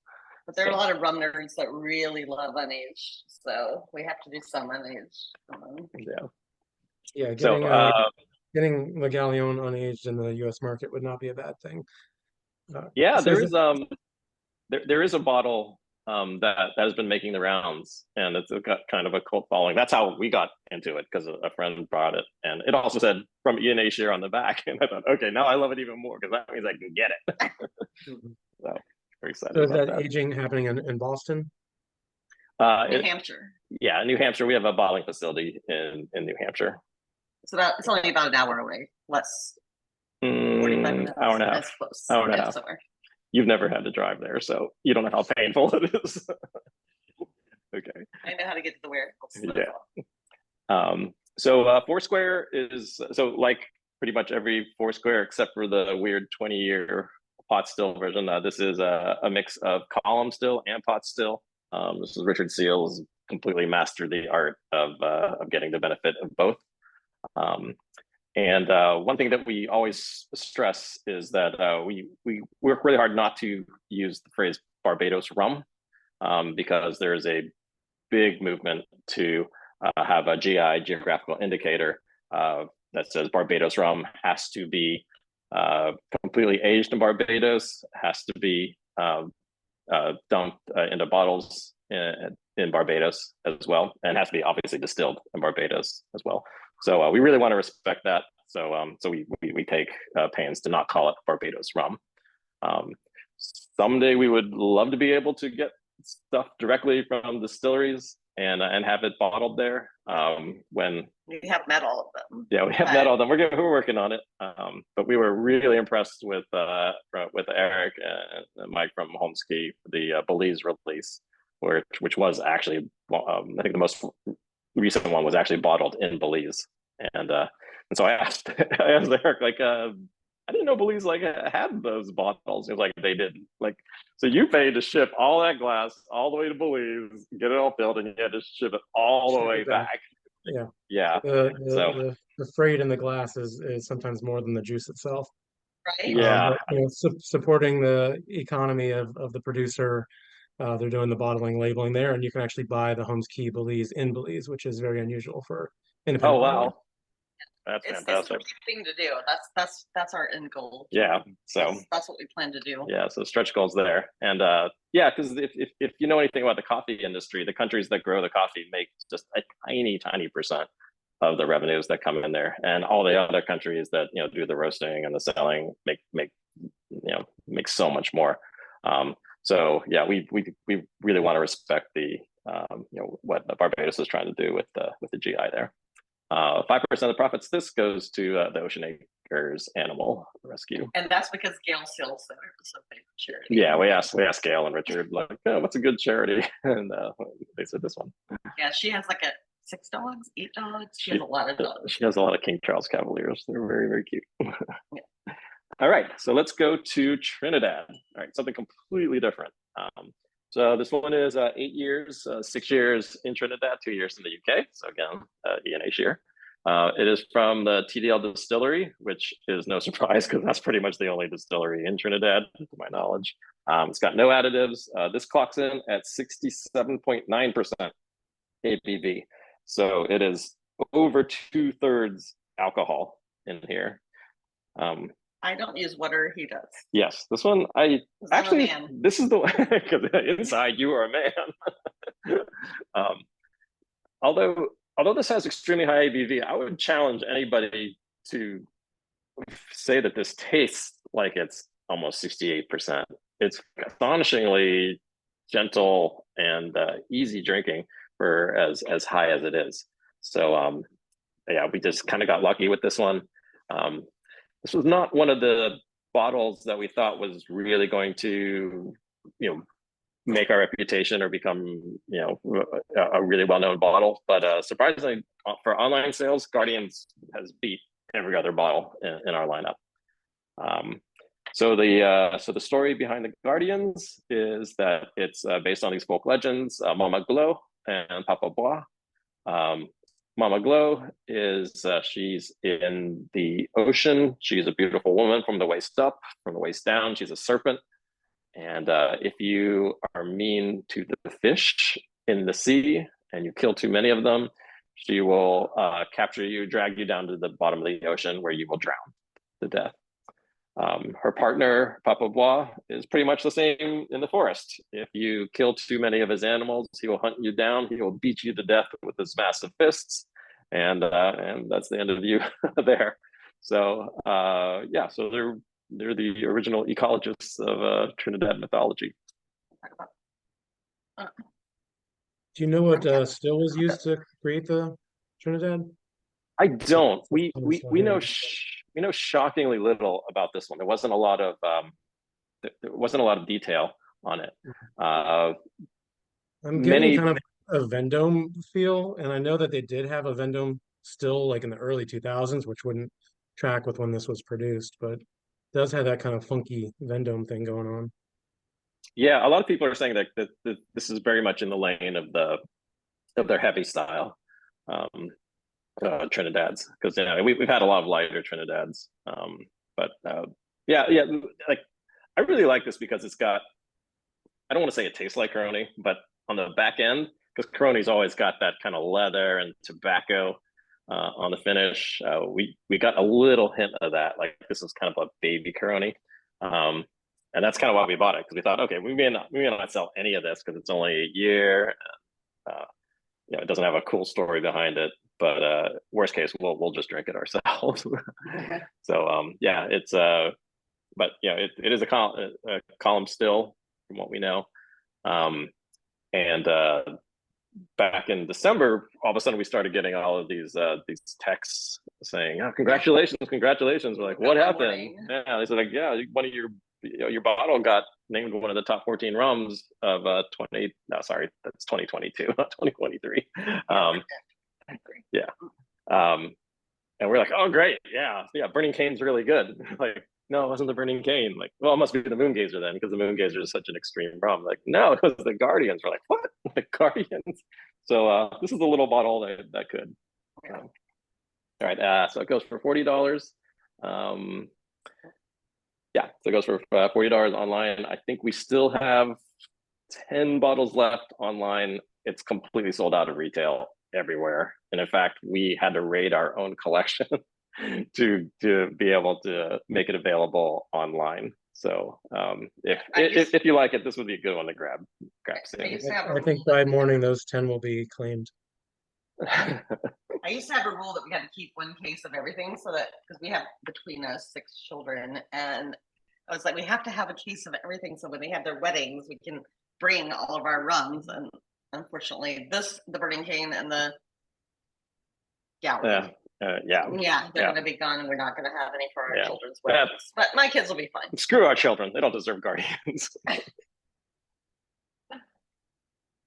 C: But there are a lot of rum nerds that really love unaged, so we have to do some unaged.
B: Yeah.
A: Yeah,
B: So
A: getting Le Gallion unaged in the U.S. market would not be a bad thing.
B: yeah,
A: so
B: there is there is a bottle that has been making the rounds, and it's got kind of a cult following. That's how we got into it, because a friend brought it, and it also said from E&A share on the back, and I thought, okay, now I love it even more because that means I can get it. So very excited.
A: So is
B: about
A: that aging happening in Boston?
C: New Hampshire.
B: Yeah, New Hampshire. We have a bottling facility in New Hampshire.
C: It's only about an hour away, less 45 minutes.
B: Hour and a half.
C: That's close.
B: Hour and a half.
C: Somewhere.
B: You've never had to drive there, so you don't know how painful it is. Okay.
C: I know how to get to the warehouse.
B: Yeah. So Foursquare is like pretty much every Foursquare except for the weird 20-year pot still version. This is a mix of column still and pot still. This is Richard Seals completely mastered the art of getting the benefit of both. And one thing that we always stress is that we work really hard not to use the phrase Barbados rum, because there's a big movement to have a GI, geographical indicator, that says Barbados rum has to be completely aged in Barbados, has to be dumped into bottles in Barbados as well, and has to be obviously distilled in Barbados as well. So we really want to respect that. So we take pains to not call it Barbados rum. Someday we would love to be able to get stuff directly from distilleries and have it bottled there. When
C: we have met all of them.
B: Yeah, we have met all of them. We're working on it. But we were really impressed with Eric and Mike from Homesky, the Belize release, which was actually I think the most recent one was actually bottled in Belize, and so I asked Eric, like, I didn't know Belize had those bottles. He was like, they didn't. Like, so you paid to ship all that glass all the way to Belize, get it all filled, and you had to ship it all the way back. Yeah.
A: The freight in the glass is sometimes more than the juice itself.
C: Right.
B: Yeah.
A: Supporting the economy of the producer. They're doing the bottling, labeling there, and you can actually buy the Homesky Belize in Belize, which is very unusual for independent.
B: Oh wow,
C: bottling.
B: that's
C: It's
B: fantastic.
C: the right thing to do. That's our end goal.
B: Yeah, so
C: that's what we plan to do.
B: Yeah, so stretch goals there, and yeah, because if you know anything about the coffee industry, the countries that grow the coffee make just a tiny percent of the revenues that come in there, and all the other countries that do the roasting and the selling make so much more. So yeah, we really want to respect the what Barbados is trying to do with the GI there. 5% of the profits this goes to the Ocean Acres Animal Rescue,
C: and that's because Gail Seals so charity.
B: Yeah, we asked Gail and Richard, like, oh, what's a good charity? And they said this one.
C: Yeah, she has like 6 dogs, 8 dogs. She has a lot of dogs.
B: She has a lot of King Charles Cavaliers. They're very, very cute. All right, so let's go to Trinidad. All right, something completely different. So this one is 8 years, 6 years in Trinidad, 2 years in the UK. So again, ENH year. It is from the TDL distillery, which is no surprise because that's pretty much the only distillery in Trinidad, to my knowledge. It's got no additives. This clocks in at 67.9% ABV. So it is over 2/3 alcohol in here.
C: I don't use water, he does.
B: Yes, this one, this is the one, because inside you are a man. Although this has extremely high ABV, I would challenge anybody to say that this tastes like it's almost 68%. It's astonishingly gentle and easy drinking for as high as it is. So yeah, we just kind of got lucky with this one. This was not one of the bottles that we thought was really going to, make our reputation or become, a really well-known bottle. But surprisingly, for online sales, Guardians has beat every other bottle in our lineup. So the story behind the Guardians is that it's based on these folk legends, Mama Glow and Papa Bois. Mama Glow is she's in the ocean. She's a beautiful woman from the waist up, from the waist down. She's a serpent. And if you are mean to the fish in the sea and you kill too many of them, she will capture you, drag you down to the bottom of the ocean where you will drown to death. Her partner, Papa Bois, is pretty much the same in the forest. If you kill too many of his animals, he will hunt you down. He will beat you to death with his massive fists. And that's the end of you there. So yeah, so they're the original ecologists of Trinidad mythology.
A: Do you know what still was used to create the Trinidad?
B: I don't. We know shockingly little about this one. There wasn't a lot of detail on it.
A: I'm getting kind of a Vendome feel, and I know that they did have a Vendome still like in the early 2000s, which wouldn't track with when this was produced, but it does have that kind of funky Vendome thing going on.
B: Yeah, a lot of people are saying that this is very much in the lane of their heavy style. Trinidad's, because we've had a lot of lighter Trinidad's, but yeah, like I really like this because it's got, I don't want to say it tastes like Coroni, but on the back end, because Coroni's always got that kind of leather and tobacco on the finish. We got a little hint of that, like this is kind of a baby Coroni, and that's kind of why we bought it, because we thought, okay, we may not sell any of this because it's only a year, and, it doesn't have a cool story behind it. But worst case, we'll just drink it ourselves. So yeah, it's but it is a column still from what we know. And back in December, all of a sudden we started getting all of these texts saying, "Oh, congratulations!" We're like, "What happened?" Yeah, they said like, "Yeah, one of your bottle got named one of the top 14 rums of 20. No, sorry, that's 2022, not 2023." Yeah. And we're like, oh great, yeah, Burning Cane's really good. Like, no, it wasn't the Burning Cane. Like, well, it must be the Moon Gazer then, because the Moon Gazer is such an extreme rum. Like, no, it was the Guardians. We're like, what? The Guardians? So this is a little bottle that could. All right, so it goes for $40. Yeah, so it goes for $40 online. I think we still have 10 bottles left online. It's completely sold out of retail everywhere, and in fact we had to raid our own collection to be able to make it available online. So if you like it, this would be a good one to grab
A: I think by morning those 10 will be claimed.
C: I used to have a rule that we had to keep one case of everything, so that because we have between us 6 children, and I was like, we have to have a case of everything so when they have their weddings we can bring all of our rums. And unfortunately, the Burning Cane and the Gallery.
B: Yeah.
C: Yeah, they're
B: Yeah.
C: gonna be gone and we're not gonna have any for our
B: Yeah.
C: children's
B: Yeah.
C: weddings, but my kids will be fine.
B: Screw our children. They don't deserve guardians.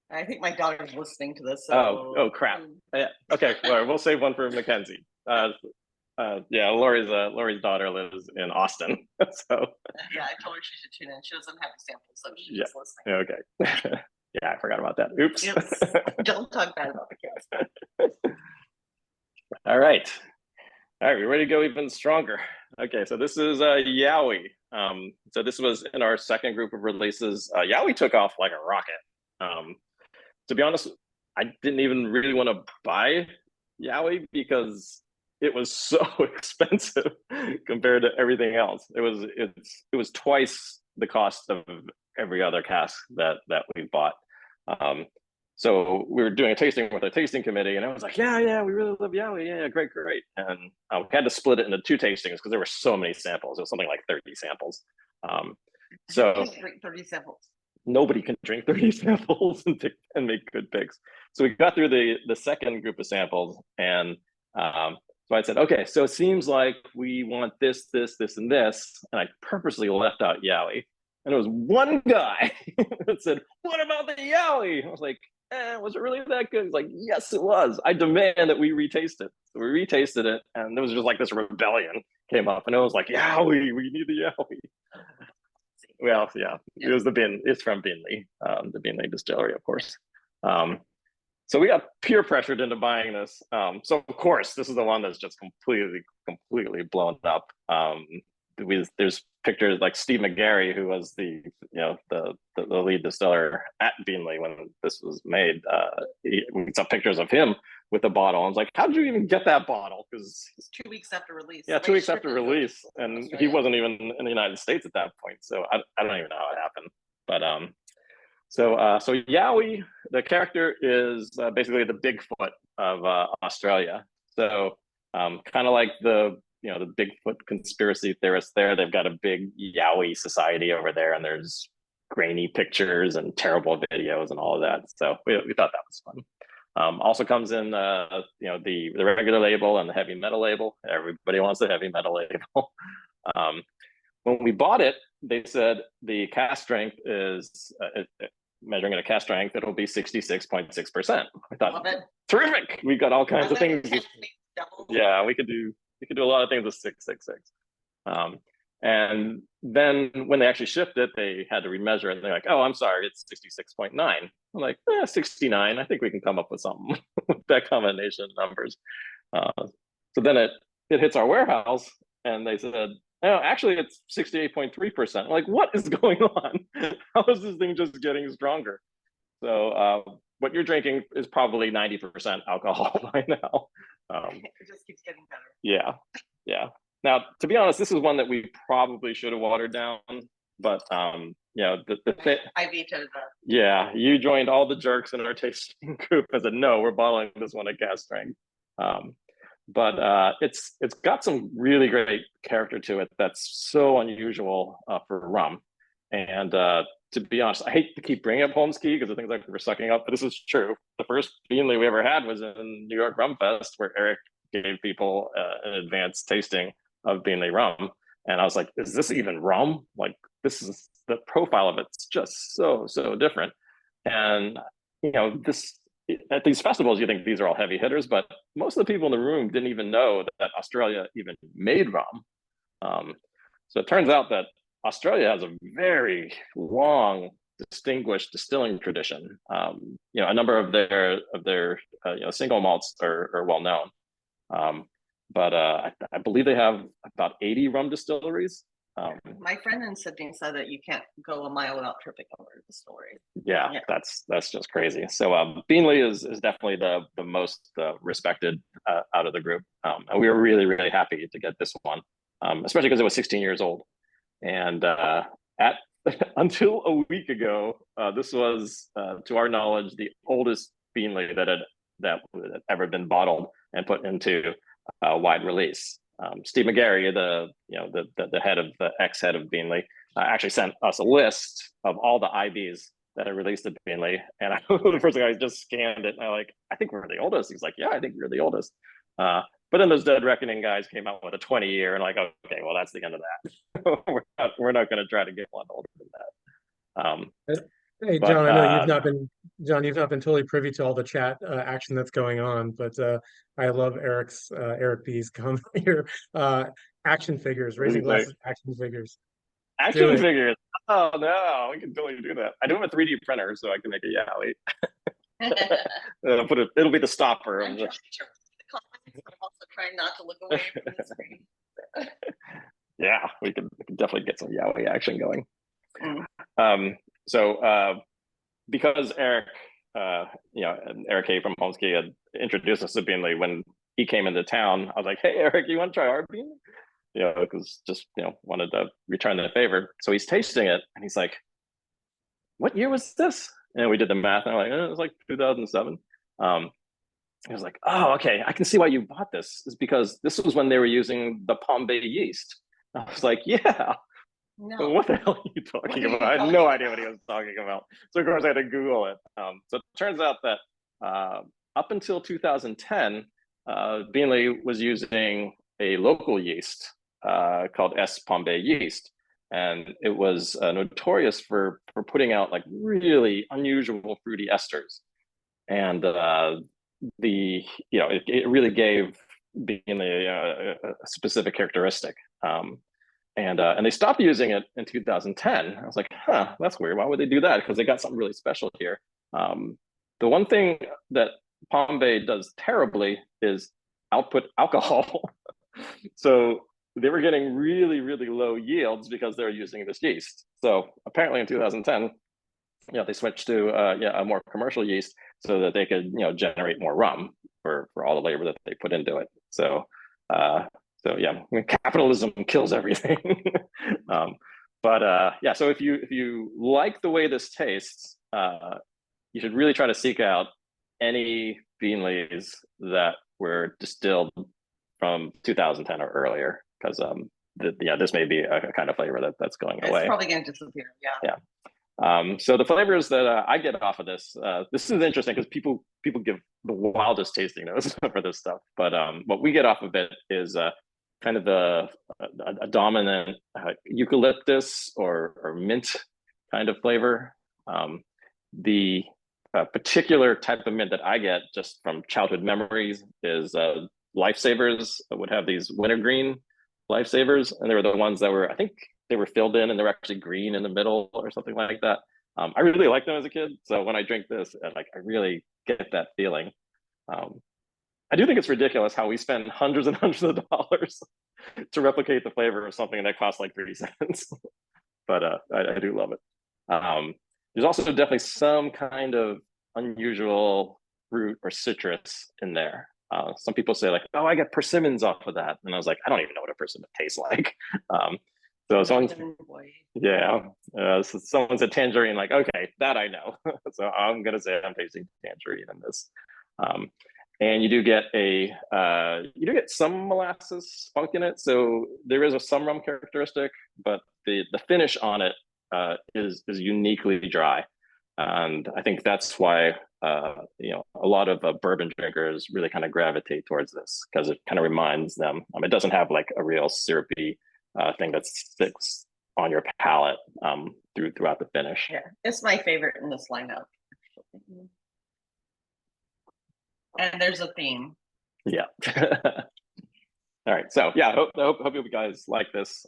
C: I think my daughter's listening to this,
B: Oh
C: so.
B: crap. Yeah. Okay. Well, we'll save one for Mackenzie. Yeah, Lori's daughter lives in Austin. So
C: Yeah, I told her she should tune in. She doesn't have a sample, so she's
B: Yeah.
C: just listening.
B: okay. Yeah, I forgot about that. Oops.
C: Oops. Don't talk bad about the kids.
B: All right. All right, we're ready to go even stronger. Okay, so this is Yowie. So this was in our second group of releases. Yowie took off like a rocket. To be honest, I didn't even really want to buy Yowie because it was so expensive compared to everything else. It was twice the cost of every other cask that we bought. So we were doing a tasting with a tasting committee, and I was like, yeah, we really love Yowie. Yeah, great. And we had to split it into 2 tastings because there were so many samples. It was something like 30 samples. So
C: You can't drink 30 samples.
B: nobody can drink 30 samples and make good picks. So we got through the second group of samples, and so I said, okay, so it seems like we want this, and this, and I purposely left out Yowie. And it was one guy that said, what about the Yowie? I was like, was it really that good? He's like, yes, it was. I demand that we retaste it. So we retasted it, and there was just like this rebellion came up, and it was like, Yowie, we need the Yowie. Well, yeah, it was it's from Beanley, the Beanley distillery, of course. So we got peer pressured into buying this. So of course, this is the one that's just completely blown up. There's pictures like Steve McGarry, who was the lead distiller at Beanley when this was made. We saw pictures of him with the bottle. I was like, how did you even get that bottle? Because
C: It's 2 weeks after release.
B: yeah, 2 weeks after release, and
C: Australia.
B: he wasn't even in the United States at that point. So I don't even know how it happened. But so Yowie, the character is basically the Bigfoot of Australia. So kind of like the Bigfoot conspiracy theorists there. They've got a big Yowie society over there, and there's grainy pictures and terrible videos and all of that. So we thought that was fun. Also comes in the regular label and the heavy metal label. Everybody wants the heavy metal label. When we bought it, they said the cask strength is measuring at a cask strength, it'll be 66.6%. I thought,
C: Love it.
B: terrific. We got all kinds of things. Yeah, we could do a lot of things with 666. And then when they actually shipped it, they had to remeasure it. And they're like, oh, I'm sorry, it's 66.9. I'm like, 69. I think we can come up with something with that combination of numbers. So then it hits our warehouse, and they said, oh, actually, it's 68.3%. I'm like, what is going on? How is this thing just getting stronger? So what you're drinking is probably 90% alcohol by now.
C: It just keeps getting better.
B: Yeah. Now, to be honest, this is one that we probably should have watered down, but I
C: vetoed that.
B: Yeah, you joined all the jerks in our tasting group and said, no, we're bottling this one at cask strength. But it's got some really great character to it that's so unusual for rum. And to be honest, I hate to keep bringing up Holmesky because of things like we're sucking up, but this is true. The first Beanley we ever had was in New York Rum Fest, where Eric gave people an advanced tasting of Beanley rum. And I was like, is this even rum? Like, this is the profile of it's just so different. And this at these festivals, you think these are all heavy hitters, but most of the people in the room didn't even know that Australia even made rum. So it turns out that Australia has a very long, distinguished distilling tradition. A number of their single malts are well known. But I believe they have about 80 rum distilleries.
C: My friend in Sydney said that you can't go a mile without tripping over the story.
B: Yeah, that's just crazy. So Beanley is definitely the most respected out of the group, and we were really, really happy to get this one, especially because it was 16 years old. And until a week ago, this was, to our knowledge, the oldest Beanley that had ever been bottled and put into wide release. Steve McGarry, the head of the ex-head of Beanley, actually sent us a list of all the IBs that are released at Beanley. And the first thing I just scanned it, and I think we're the oldest. He's like, yeah, I think you're the oldest. But then those Dead Reckoning guys came out with a 20-year, and like, okay, well, that's the end of that. we're not going to try to get one older than that.
A: Hey,
B: But
A: John, I know you've not been, John, you've not been totally privy to all the chat action that's going on, but I love Eric B's comment here. Action figures,
B: what do
A: raising
B: you think?
A: glasses, action figures. Do
B: Action
A: it.
B: figures. Oh no, we can totally do that. I do have a 3D printer, so I can make a Yowie. It'll be the stopper.
C: I'm trying to read the comments, but I'm also trying not to look away from the screen.
B: Yeah, we can definitely get some Yowie action going.
C: Mm.
B: So because Eric, Eric K from Homeski had introduced us to Beanley when he came into town, I was like, hey, Eric, you want to try our bean? Because just, wanted to return the favor. So he's tasting it and he's like, what year was this? And we did the math and I'm like, it was like 2007. He was like, oh, okay, I can see why you bought this. It's because this was when they were using the Palm Bay yeast. I was like, yeah.
C: No.
B: What the hell are you talking about? I had no idea what he was talking about. So of course I had to Google it. So it turns out that up until 2010, Beanley was using a local yeast called S. Palm Bay yeast. And it was notorious for putting out like really unusual fruity esters. And it really gave Beanley a specific characteristic. And they stopped using it in 2010. I was like, huh, that's weird. Why would they do that? Because they got something really special here. The one thing that Palm Bay does terribly is output alcohol. So they were getting really, really low yields because they're using this yeast. So apparently in 2010, they switched to a more commercial yeast so that they could generate more rum for all the labor that they put into it. So capitalism kills everything. So if you like the way this tastes, you should really try to seek out any Beanleys that were distilled from 2010 or earlier, because this may be a kind of flavor that's going away.
C: It's probably going to disappear. Yeah.
B: So the flavors that I get off of this is interesting because people give the wildest tasting notes for this stuff, but what we get off of it is kind of a dominant eucalyptus or mint kind of flavor. The particular type of mint that I get just from childhood memories is Lifesavers would have these wintergreen Lifesavers, and they were the ones that I think they were filled in and they're actually green in the middle or something like that. I really liked them as a kid. So when I drink this, I really get that feeling. I do think it's ridiculous how we spend hundreds and hundreds of dollars to replicate the flavor of something that costs like 30 cents. But I do love it. There's also definitely some kind of unusual fruit or citrus in there. Some people say like, oh, I get persimmons off of that. And I was like, I don't even know what a persimmon tastes like. So someone said tangerine, like, okay, that I know. So I'm gonna say I'm tasting tangerine in this. And you do get some molasses spunk in it. So there is some rum characteristic, but the finish on it is uniquely dry. And I think that's why a lot of bourbon drinkers really kind of gravitate towards this, because it kind of reminds them. It doesn't have like a real syrupy thing that sticks on your palate throughout the finish.
C: Yeah, it's my favorite in this lineup. And there's a theme.
B: Yeah. All right. So yeah, I hope you guys like this.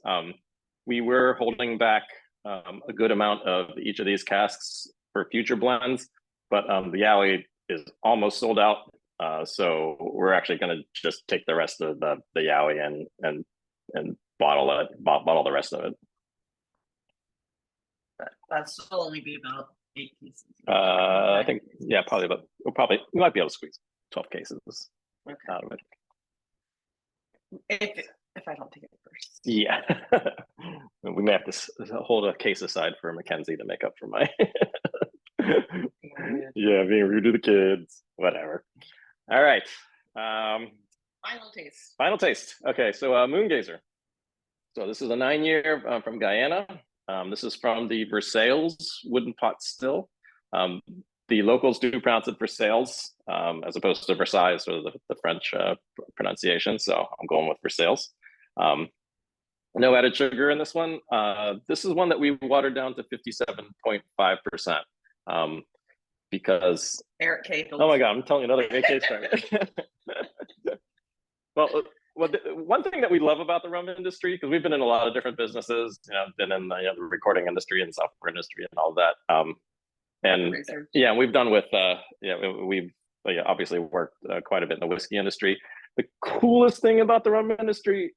B: We were holding back a good amount of each of these casks for future blends, but the Yowie is almost sold out. So we're actually going to just take the rest of the Yowie and bottle the rest of it.
C: That'll still only be about 8 cases.
B: I think probably we might be able to squeeze 12 cases out of it.
C: If I don't take it first.
B: Yeah. We may have to hold a case aside for Mackenzie to make up for my being rude to the kids, whatever. All right. Final taste. Okay, so Moongazer. So this is a 9-year from Guyana. This is from the Versailles wooden pot still. the locals do pronounce it Versailles, as opposed to Versailles, or the French pronunciation. So I'm going with Versailles. No added sugar in this one. This is one that we watered down to 57.5%. Because
C: Eric K.
B: oh my God, I'm telling another AK story. Well, one thing that we love about the rum industry, because we've been in a lot of different businesses, been in the recording industry and software industry and all that. And yeah, we've done with we've obviously worked quite a bit in the whiskey industry. The coolest thing about the rum industry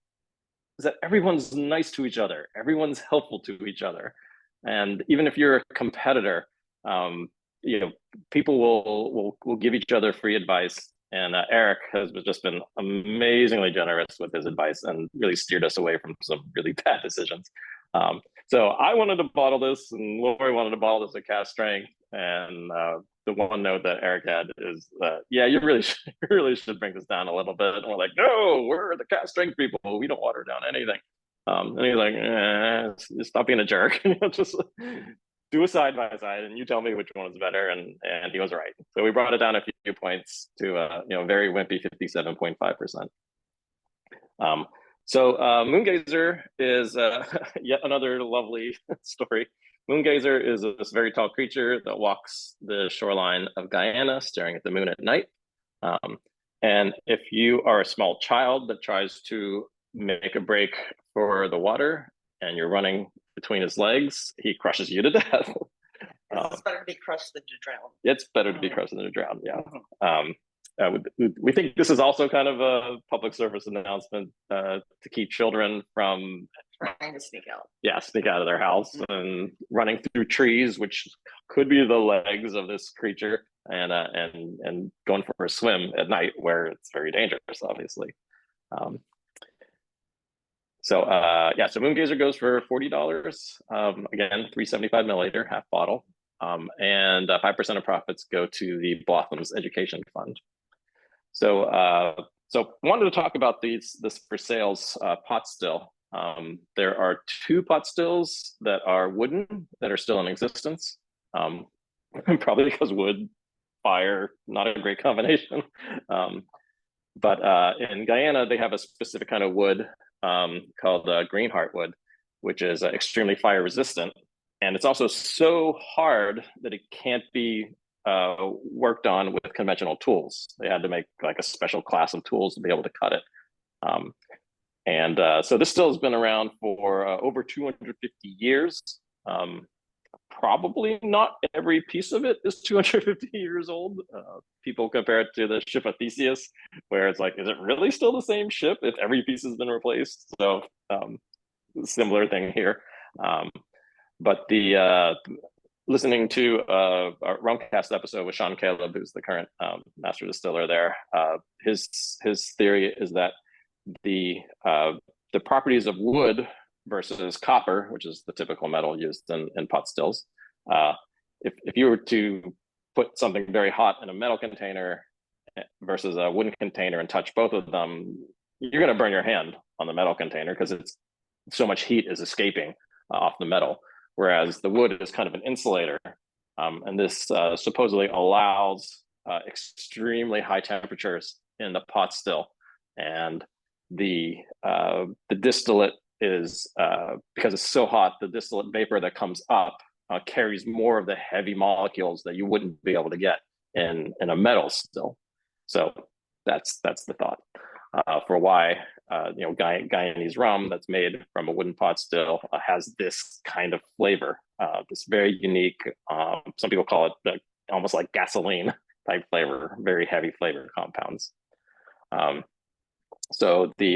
B: is that everyone's nice to each other. Everyone's helpful to each other, and even if you're a competitor, people will give each other free advice. And Eric has just been amazingly generous with his advice and really steered us away from some really bad decisions. So I wanted to bottle this, and Lorri wanted to bottle this at cast strength. And the one note that Eric had is, yeah, you really should bring this down a little bit. And we're like, no, we're the cast strength people. We don't water down anything. And he's like, stop being a jerk. Just do a side by side, and you tell me which one is better. And he was right. So we brought it down a few points to very wimpy 57.5%. So Moongazer is yet another lovely story. Moongazer is this very tall creature that walks the shoreline of Guyana, staring at the moon at night. And if you are a small child that tries to make a break for the water and you're running between his legs, he crushes you to death.
C: It's better to be crushed than to drown.
B: It's better to be crushed than to drown, yeah. We think this is also kind of a public service announcement to keep children from
C: trying to sneak out.
B: Yeah, sneak out of their house and running through trees, which could be the legs of this creature, and going for a swim at night where it's very dangerous, obviously. So Moongazer goes for $40. Again, 375 milliliter, half bottle. And 5% of profits go to the Blotham's Education Fund. So wanted to talk about this for sales pot still. There are 2 pot stills that are wooden that are still in existence. Probably because wood, fire, not a great combination. But in Guyana, they have a specific kind of wood called green heartwood, which is extremely fire resistant. And it's also so hard that it can't be worked on with conventional tools. They had to make like a special class of tools to be able to cut it. So this still has been around for over 250 years. Probably not every piece of it is 250 years old. People compare it to the ship of Theseus, where it's like, is it really still the same ship if every piece has been replaced? So similar thing here. But listening to a Rumcast episode with Sean Caleb, who's the current master distiller there, his theory is that the properties of wood versus copper, which is the typical metal used in pot stills, if you were to put something very hot in a metal container versus a wooden container and touch both of them, you're going to burn your hand on the metal container because it's so much heat is escaping off the metal, whereas the wood is kind of an insulator. And this supposedly allows extremely high temperatures in the pot still. And the distillate is, because it's so hot, the distillate vapor that comes up carries more of the heavy molecules that you wouldn't be able to get in a metal still. So that's the thought for why Guyanese rum that's made from a wooden pot still has this kind of flavor, this very unique, some people call it almost like gasoline type flavor, very heavy flavor compounds. So the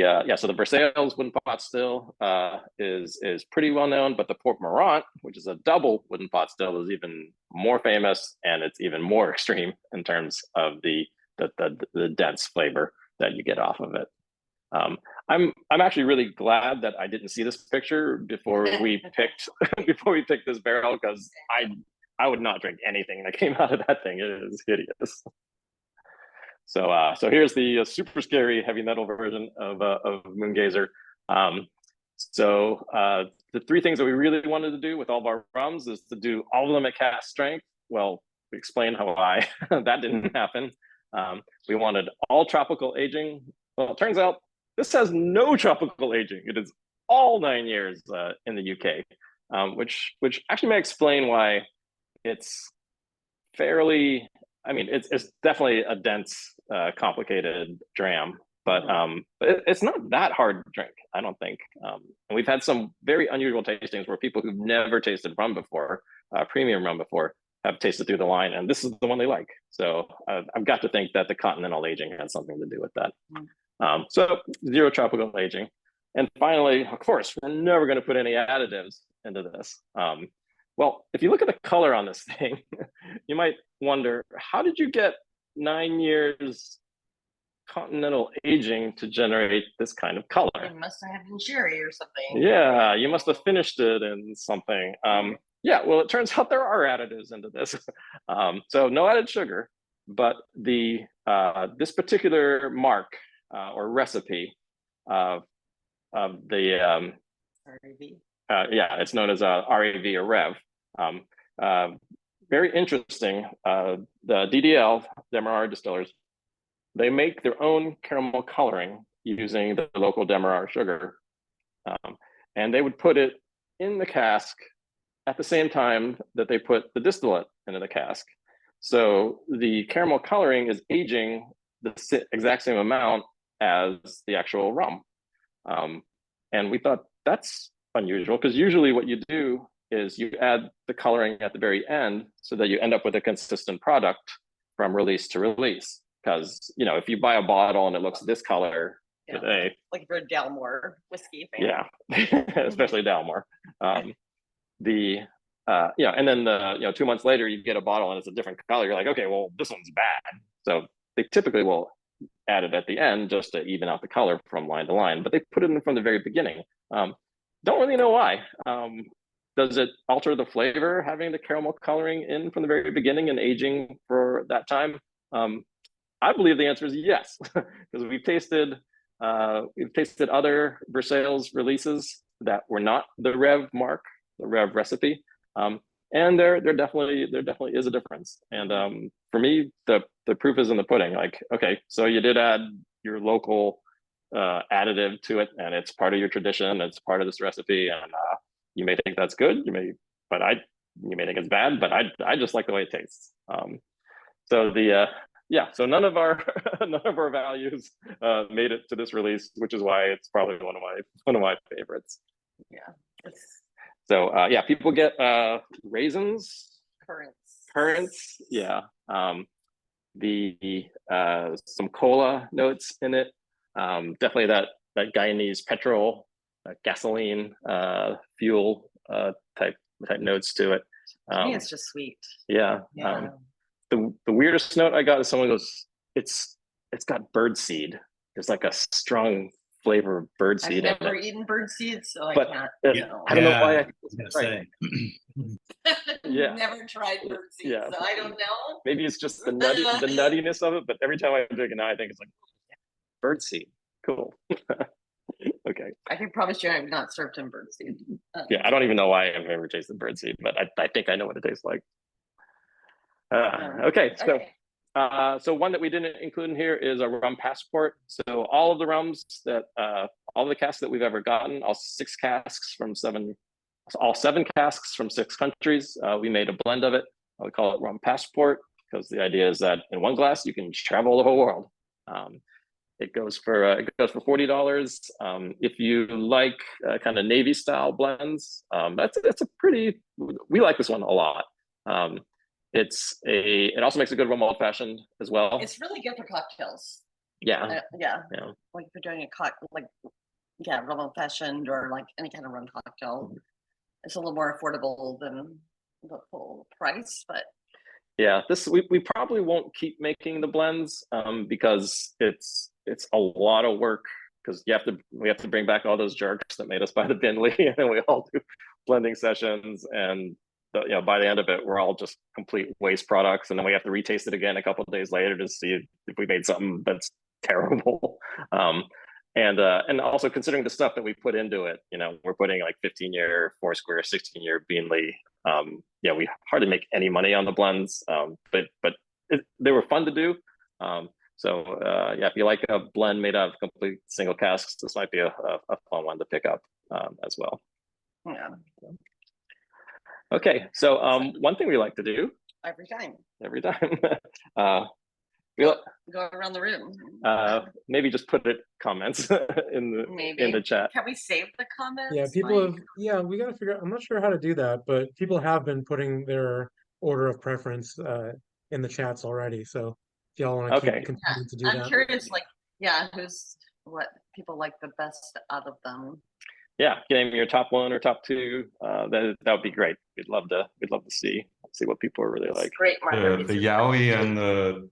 B: Versailles wooden pot still is pretty well known, but the Port Morant, which is a double wooden pot still, is even more famous, and it's even more extreme in terms of the dense flavor that you get off of it. I'm actually really glad that I didn't see this picture before we picked this barrel, because I would not drink anything that came out of that thing. It is hideous. So here's the super scary heavy metal version of Moongazer. The 3 things that we really wanted to do with all of our rums is to do all of them at cast strength. Well, explain why that didn't happen. We wanted all tropical aging. Well, it turns out this has no tropical aging. It is all 9 years in the UK, which actually may explain why it's fairly, I mean, it's definitely a dense, complicated dram, but it's not that hard to drink, I don't think. And we've had some very unusual tastings where people who've never tasted rum before, premium rum before, have tasted through the line, and this is the one they like. So I've got to think that the continental aging has something to do with that. So 0 tropical aging. And finally, of course, we're never going to put any additives into this. Well, if you look at the color on this thing, you might wonder, how did you get 9 years continental aging to generate this kind of color?
C: You must have had in sherry or something.
B: Yeah, you must have finished it in something. Yeah, well, it turns out there are additives into this. So no added sugar, but this particular mark or recipe of the
C: RAV.
B: yeah, it's known as RAV or Rev. Very interesting. The DDL, Demerara distillers, they make their own caramel coloring using the local Demerara sugar. And they would put it in the cask at the same time that they put the distillate into the cask. So the caramel coloring is aging the exact same amount as the actual rum. And we thought that's unusual, because usually what you do is you add the coloring at the very end so that you end up with a consistent product from release to release. Because, you know, if you buy a bottle and it looks this color today,
C: like if you're a Dalmore whiskey fan.
B: yeah, especially Dalmore. Yeah, and then 2 months later you get a bottle and it's a different color. You're like, okay, well, this one's bad. So they typically will add it at the end just to even out the color from line to line, but they put it in from the very beginning. Don't really know why. Does it alter the flavor having the caramel coloring in from the very beginning and aging for that time? I believe the answer is yes, because we've tasted other Versailles releases that were not the Rev mark, the Rev recipe, and there definitely is a difference. And for me, the proof is in the pudding. Like, okay, so you did add your local additive to it, and it's part of your tradition. It's part of this recipe, and you may think that's good. You may think it's bad, but I just like the way it tastes. So so none of our values made it to this release, which is why it's probably one of my favorites.
C: Yeah.
B: So yeah, people get raisins, currants, yeah. Some cola notes in it. Definitely that Guyanese petrol, gasoline, fuel type notes to it.
C: To me, it's just sweet.
B: Yeah. The weirdest note I got is someone goes, it's got birdseed. There's like a strong flavor of birdseed.
C: I've never eaten birdseed, so
B: but
C: I can't.
B: I don't know why. I
D: say.
B: Yeah.
C: Never tried birdseed,
B: Yeah.
C: so I don't know.
B: Maybe it's just the nuttiness of it, but every time I drink it now, I think it's like birdseed. Cool. Okay.
C: I can promise you I've not served him birdseed.
B: Yeah, I don't even know why I've ever tasted birdseed, but I think I know what it tastes like. Okay, so one that we didn't include in here is a rum passport. So all of the rums that all the casks that we've ever gotten, all seven casks from 6 countries, we made a blend of it. We call it rum passport because the idea is that in one glass you can travel the whole world. It goes for $40. If you like kind of Navy style blends, we like this one a lot. It also makes a good rum old fashioned as well.
C: It's really good for cocktails.
B: Yeah.
C: Yeah. Like if you're doing a cocktail, rum old fashioned or like any kind of rum cocktail, it's a little more affordable than the full price, but.
B: Yeah, we probably won't keep making the blends because it's a lot of work, because we have to bring back all those jerks that made us buy the Binley, and then we all do blending sessions, and by the end of it, we're all just complete waste products, and then we have to retaste it again a couple of days later to see if we made something that's terrible. And also considering the stuff that we put into it, we're putting like 15-year Foursquare, 16-year Beanley yeah, we hardly make any money on the blends, but they were fun to do. So yeah, if you like a blend made out of complete single casks, this might be a fun one to pick up as well.
C: Yeah,
B: Okay, so one thing we like to do
C: every time.
B: we
C: Go around the room.
B: maybe just put it comments in the chat.
C: Can we save the comments?
A: Yeah, people
C: Mike?
A: have, yeah, we gotta figure out, I'm not sure how to do that, but people have been putting their order of preference in the chats already. So if y'all want to
B: Okay.
A: keep continuing to do
C: I'm
A: that.
C: curious, like, yeah, what people like the best out of them.
B: Yeah, give me your top one or top two. That would be great. We'd love to see what people are really like.
C: Great market.
E: The Yowie and the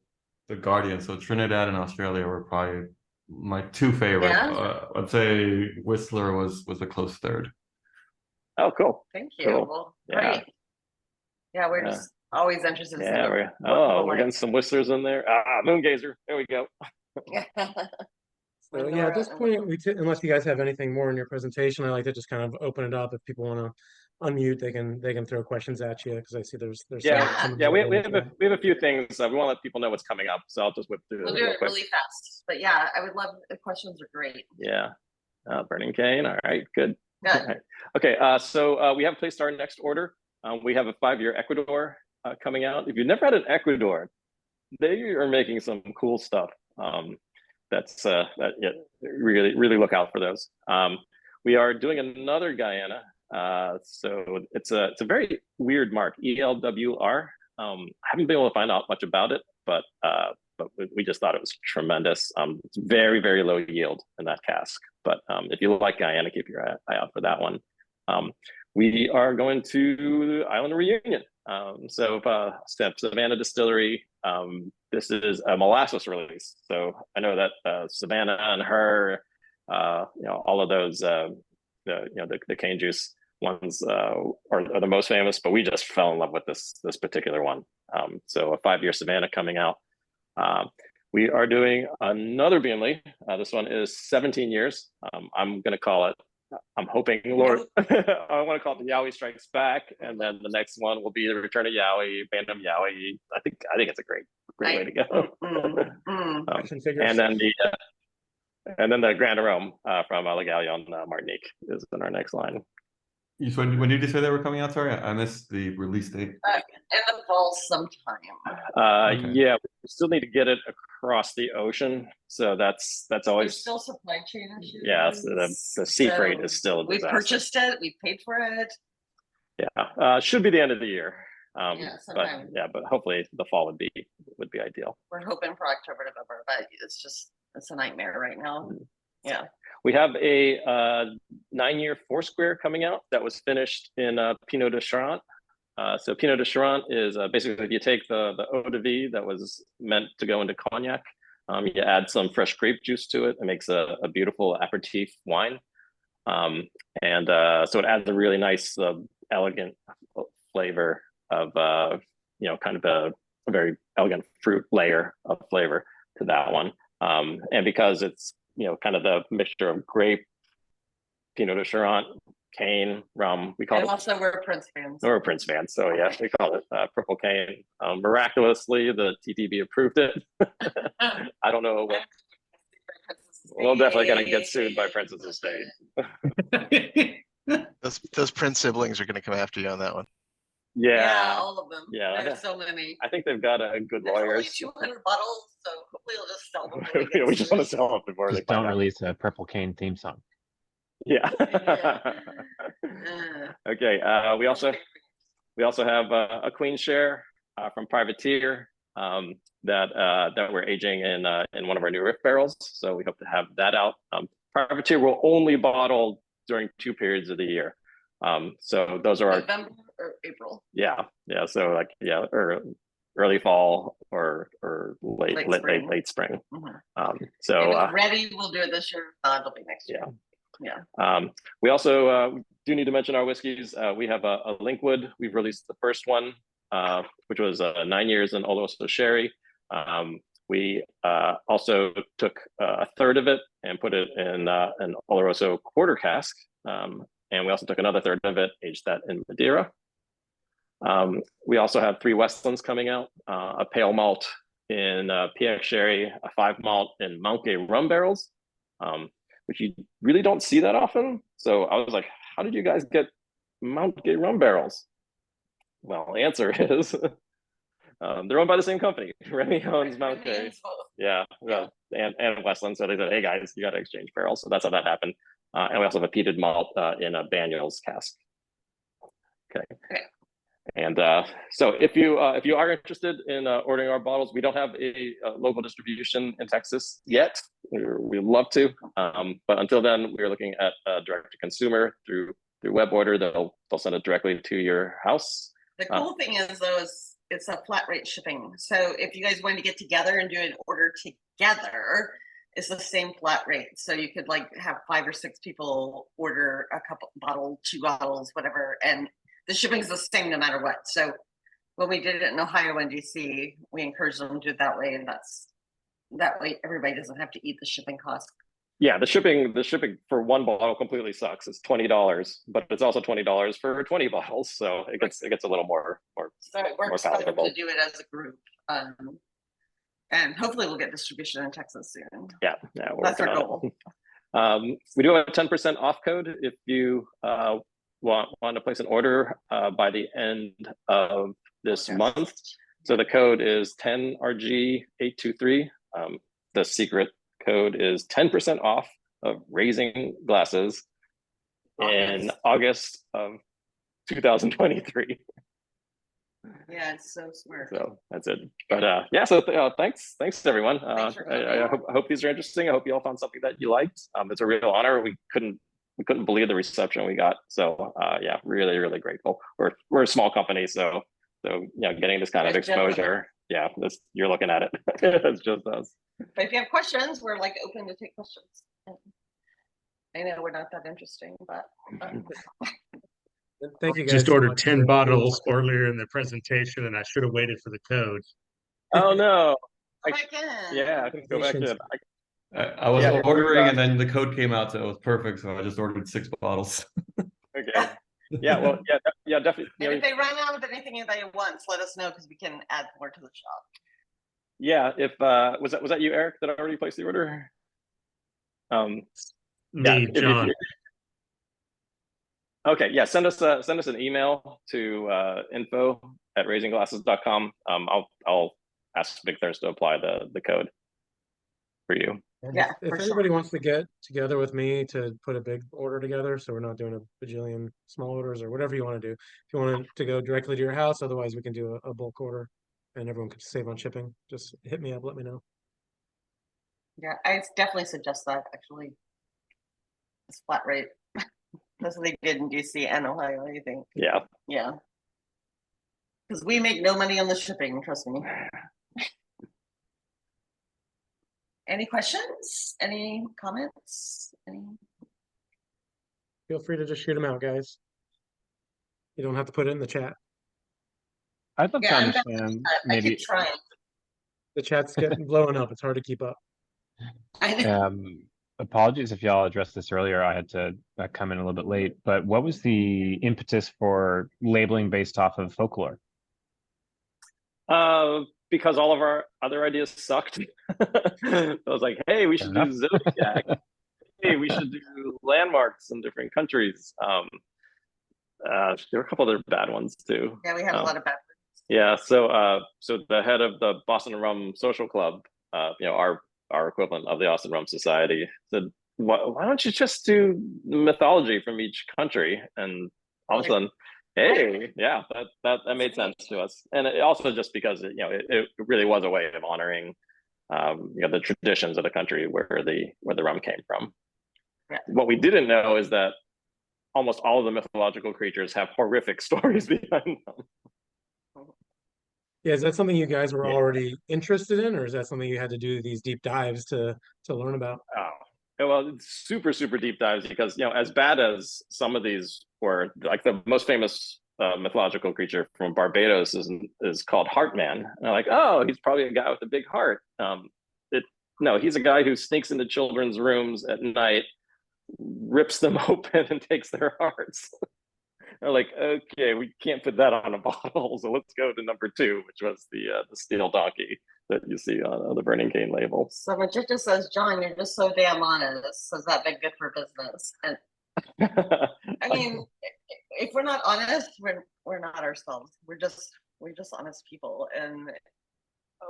E: Guardian. So Trinidad and Australia were probably my two favorites.
C: Yeah.
E: I'd say Whistler was a close third.
B: Oh, cool.
C: Thank you.
B: Cool.
C: Well,
B: Yeah.
C: great. Yeah, we're just always interested in
B: Yeah,
C: seeing
B: we're getting some Whistlers in there. Moongazer. There we go.
A: So yeah, at this point, unless you guys have anything more in your presentation, I like to just kind of open it up. If people want to unmute, they can throw questions at you, because I see there's some
B: Yeah. We have a few things. We want to let people know what's coming up, so I'll just whip through.
C: We'll do it really fast. But yeah, I would love, the questions are great.
B: Yeah. Burning Cane. All right. Good.
C: Good.
B: All right. Okay. So we have placed our next order. We have a 5-year Ecuador coming out. If you've never had an Ecuador, they are making some cool stuff. Really look out for those. We are doing another Guyana. So it's a very weird mark, ELWR. I haven't been able to find out much about it, but we just thought it was tremendous. It's very, very low yield in that cask. But if you like Guyana, keep your eye out for that one. We are going to the Island Reunion. So Savannah Distillery, this is a molasses release. So I know that Savannah and her, all of those, the cane juice ones are the most famous, but we just fell in love with this particular one. So a 5-year Savannah coming out. We are doing another Beamley. This one is 17 years. I'm going to call it, I'm hoping, Lord, I want to call it the Yowie Strikes Back, and then the next one will be the Return of Yowie, Bandom Yowie. I think it's a great way to go. And then the Grand Arome from La Gallion, Martinique is in our next line.
E: When did you say they were coming out? Sorry, I missed the release date.
C: In the fall sometime.
E: Okay.
B: Yeah, we still need to get it across the ocean, so that's always.
C: There's still supply chain issues.
B: Yeah, the sea freight is still a
C: we
B: disaster.
C: purchased it, we paid for it.
B: Yeah, should be the end of the year.
C: Sometime.
B: But hopefully the fall would be ideal.
C: We're hoping for October, November, but it's a nightmare right now. Yeah.
B: We have a 9-year Foursquare coming out that was finished in Pinot de Charente. So Pinot de Charente is basically, if you take the eau de vie that was meant to go into cognac, you add some fresh grape juice to it. It makes a beautiful aperitif wine. So it adds a really nice, elegant flavor of, kind of a very elegant fruit layer of flavor to that one. And because it's, kind of the mixture of grape, Pinot de Charente, cane, rum, we call it.
C: Also, we're Prince fans.
B: We're Prince fans, so yeah, we call it Purple Cane. Miraculously, the TTB approved it. I don't know what. We're definitely gonna get sued by Princess Estate.
F: Those Prince siblings are gonna come after you on that one.
B: Yeah,
C: all of them.
B: Yeah,
C: There's so many.
B: I think they've got a good
C: There's only
B: lawyers.
C: 200 bottles, so hopefully they'll just sell them.
B: We just want to sell them before
G: Just
B: they
G: don't release a Purple Cane theme song.
B: Yeah. Okay. We also have a Queen Share from Privateer that we're aging in one of our new riff barrels. So we hope to have that out. Privateer will only bottle during 2 periods of the year. So those are our
C: November or April.
B: Yeah. So or early fall or late spring.
C: Mm-hmm.
B: So
C: if it's ready, we'll do it this year. It'll be next year.
B: Yeah. We also do need to mention our whiskeys. We have a Linkwood. We've released the first one, which was 9 years in Oloroso sherry. We also took a third of it and put it in an Oloroso quarter cask. And we also took another third of it, aged that in Madeira. We also have 3 Westlands coming out, a pale malt in PX Sherry, a 5 malt in Mount Gay rum barrels, which you really don't see that often. So I was like, how did you guys get Mount Gay rum barrels? Well, the answer is they're owned by the same company. Remy owns Mount Gay. Yeah, and Westland. So they said, hey guys, you got to exchange barrels. So that's how that happened. And we also have a peated malt in a Banyuls cask. Okay. And so if you are interested in ordering our bottles, we don't have a local distribution in Texas yet. We'd love to, but until then, we're looking at direct to consumer through web order. They'll send it directly to your house.
C: The cool thing is though, is it's a flat rate shipping. So if you guys want to get together and do an order together, it's the same flat rate. So you could like have 5 or 6 people order a couple bottle, 2 bottles, whatever, and the shipping's the same no matter what. So when we did it in Ohio and DC, we encouraged them to do it that way, and that way everybody doesn't have to eat the shipping cost.
B: Yeah, the shipping for 1 bottle completely sucks. It's $20, but it's also $20 for 20 bottles. So it gets a little more
C: So it works better to do it as a group. And hopefully we'll get distribution in Texas soon.
B: Yeah,
C: that's our goal.
B: We do have a 10% off code if you want to place an order by the end of this month. So the code is 10RG823. The secret code is 10% off of Raising Glasses in August of 2023.
C: Yeah, it's so smart.
B: So that's it. But yeah, so thanks everyone. I hope these are interesting. I hope you all found something that you liked. It's a real honor. We couldn't believe the reception we got. So yeah, really grateful. We're a small company, so getting this kind of exposure. Yeah, you're looking at it. It's just us.
C: But if you have questions, we're like open to take questions. I know we're not that interesting, but
A: thank you guys.
H: Just
A: so
H: ordered
A: much
H: 10 bottles earlier in the presentation, and I should have waited for the code.
B: Oh no!
C: Yeah,
B: I can go back in.
E: I was ordering, and then the code came out, so it was perfect. So I just ordered 6 bottles.
B: Okay. Yeah. Well. Yeah. Definitely.
C: And if they run out of anything at once, let us know because we can add more to the shop.
B: Yeah. If was that you, Eric, that already placed the order?
H: Me, John.
B: Okay. Yeah. Send us an email to info@raisingglasses.com. I'll ask Big Thirst to apply the code for you.
A: And
C: Yeah,
A: if
C: for
A: anybody
C: sure.
A: wants to get together with me to put a big order together, so we're not doing a bajillion small orders or whatever you want to do. If you want to go directly to your house, otherwise we can do a bulk order and everyone could save on shipping. Just hit me up, let me know.
C: Yeah, I definitely suggest that actually. It's flat rate. That's what they did in DC and Ohio, I think.
B: Yeah.
C: Yeah. Because we make no money on the shipping, trust me. Any questions? Any comments?
A: Feel free to just shoot them out, guys. You don't have to put it in the chat.
G: I'd love to
C: Yeah,
G: understand
C: I
G: maybe
C: keep trying.
A: The chat's getting blowing up. It's hard to keep up.
C: I know.
G: apologies if y'all addressed this earlier. I had to come in a little bit late, but what was the impetus for labeling based off of folklore?
B: Because all of our other ideas sucked. I was like, hey, we should do Zodiac. Hey, we should do landmarks in different countries. There were a couple other bad ones too.
C: Yeah, we had a lot of bad ones.
B: Yeah, so the head of the Boston Rum Social Club, our equivalent of the Austin Rum Society, said, why don't you just do mythology from each country? And all of a sudden, hey, yeah, that made sense to us. And it also just because it really was a way of honoring the traditions of the country where the rum came from.
C: Yeah.
B: What we didn't know is that almost all of the mythological creatures have horrific stories behind them.
A: Yeah, is that something you guys were already interested in, or is that something you had to do these deep dives to learn about?
B: Oh, well, it's super deep dives because as bad as some of these were, like the most famous mythological creature from Barbados is called Heartman. And I'm like, oh, he's probably a guy with a big heart. No, he's a guy who sneaks into children's rooms at night, rips them open, and takes their hearts. they're like, okay, we can't put that on a bottle, so let's go to number 2, which was the steel donkey that you see on the Burning Cane label.
C: So Magenta says, John, you're just so damn honest. Has that been good for business? And I mean, if we're not honest, we're not ourselves. We're just honest people. And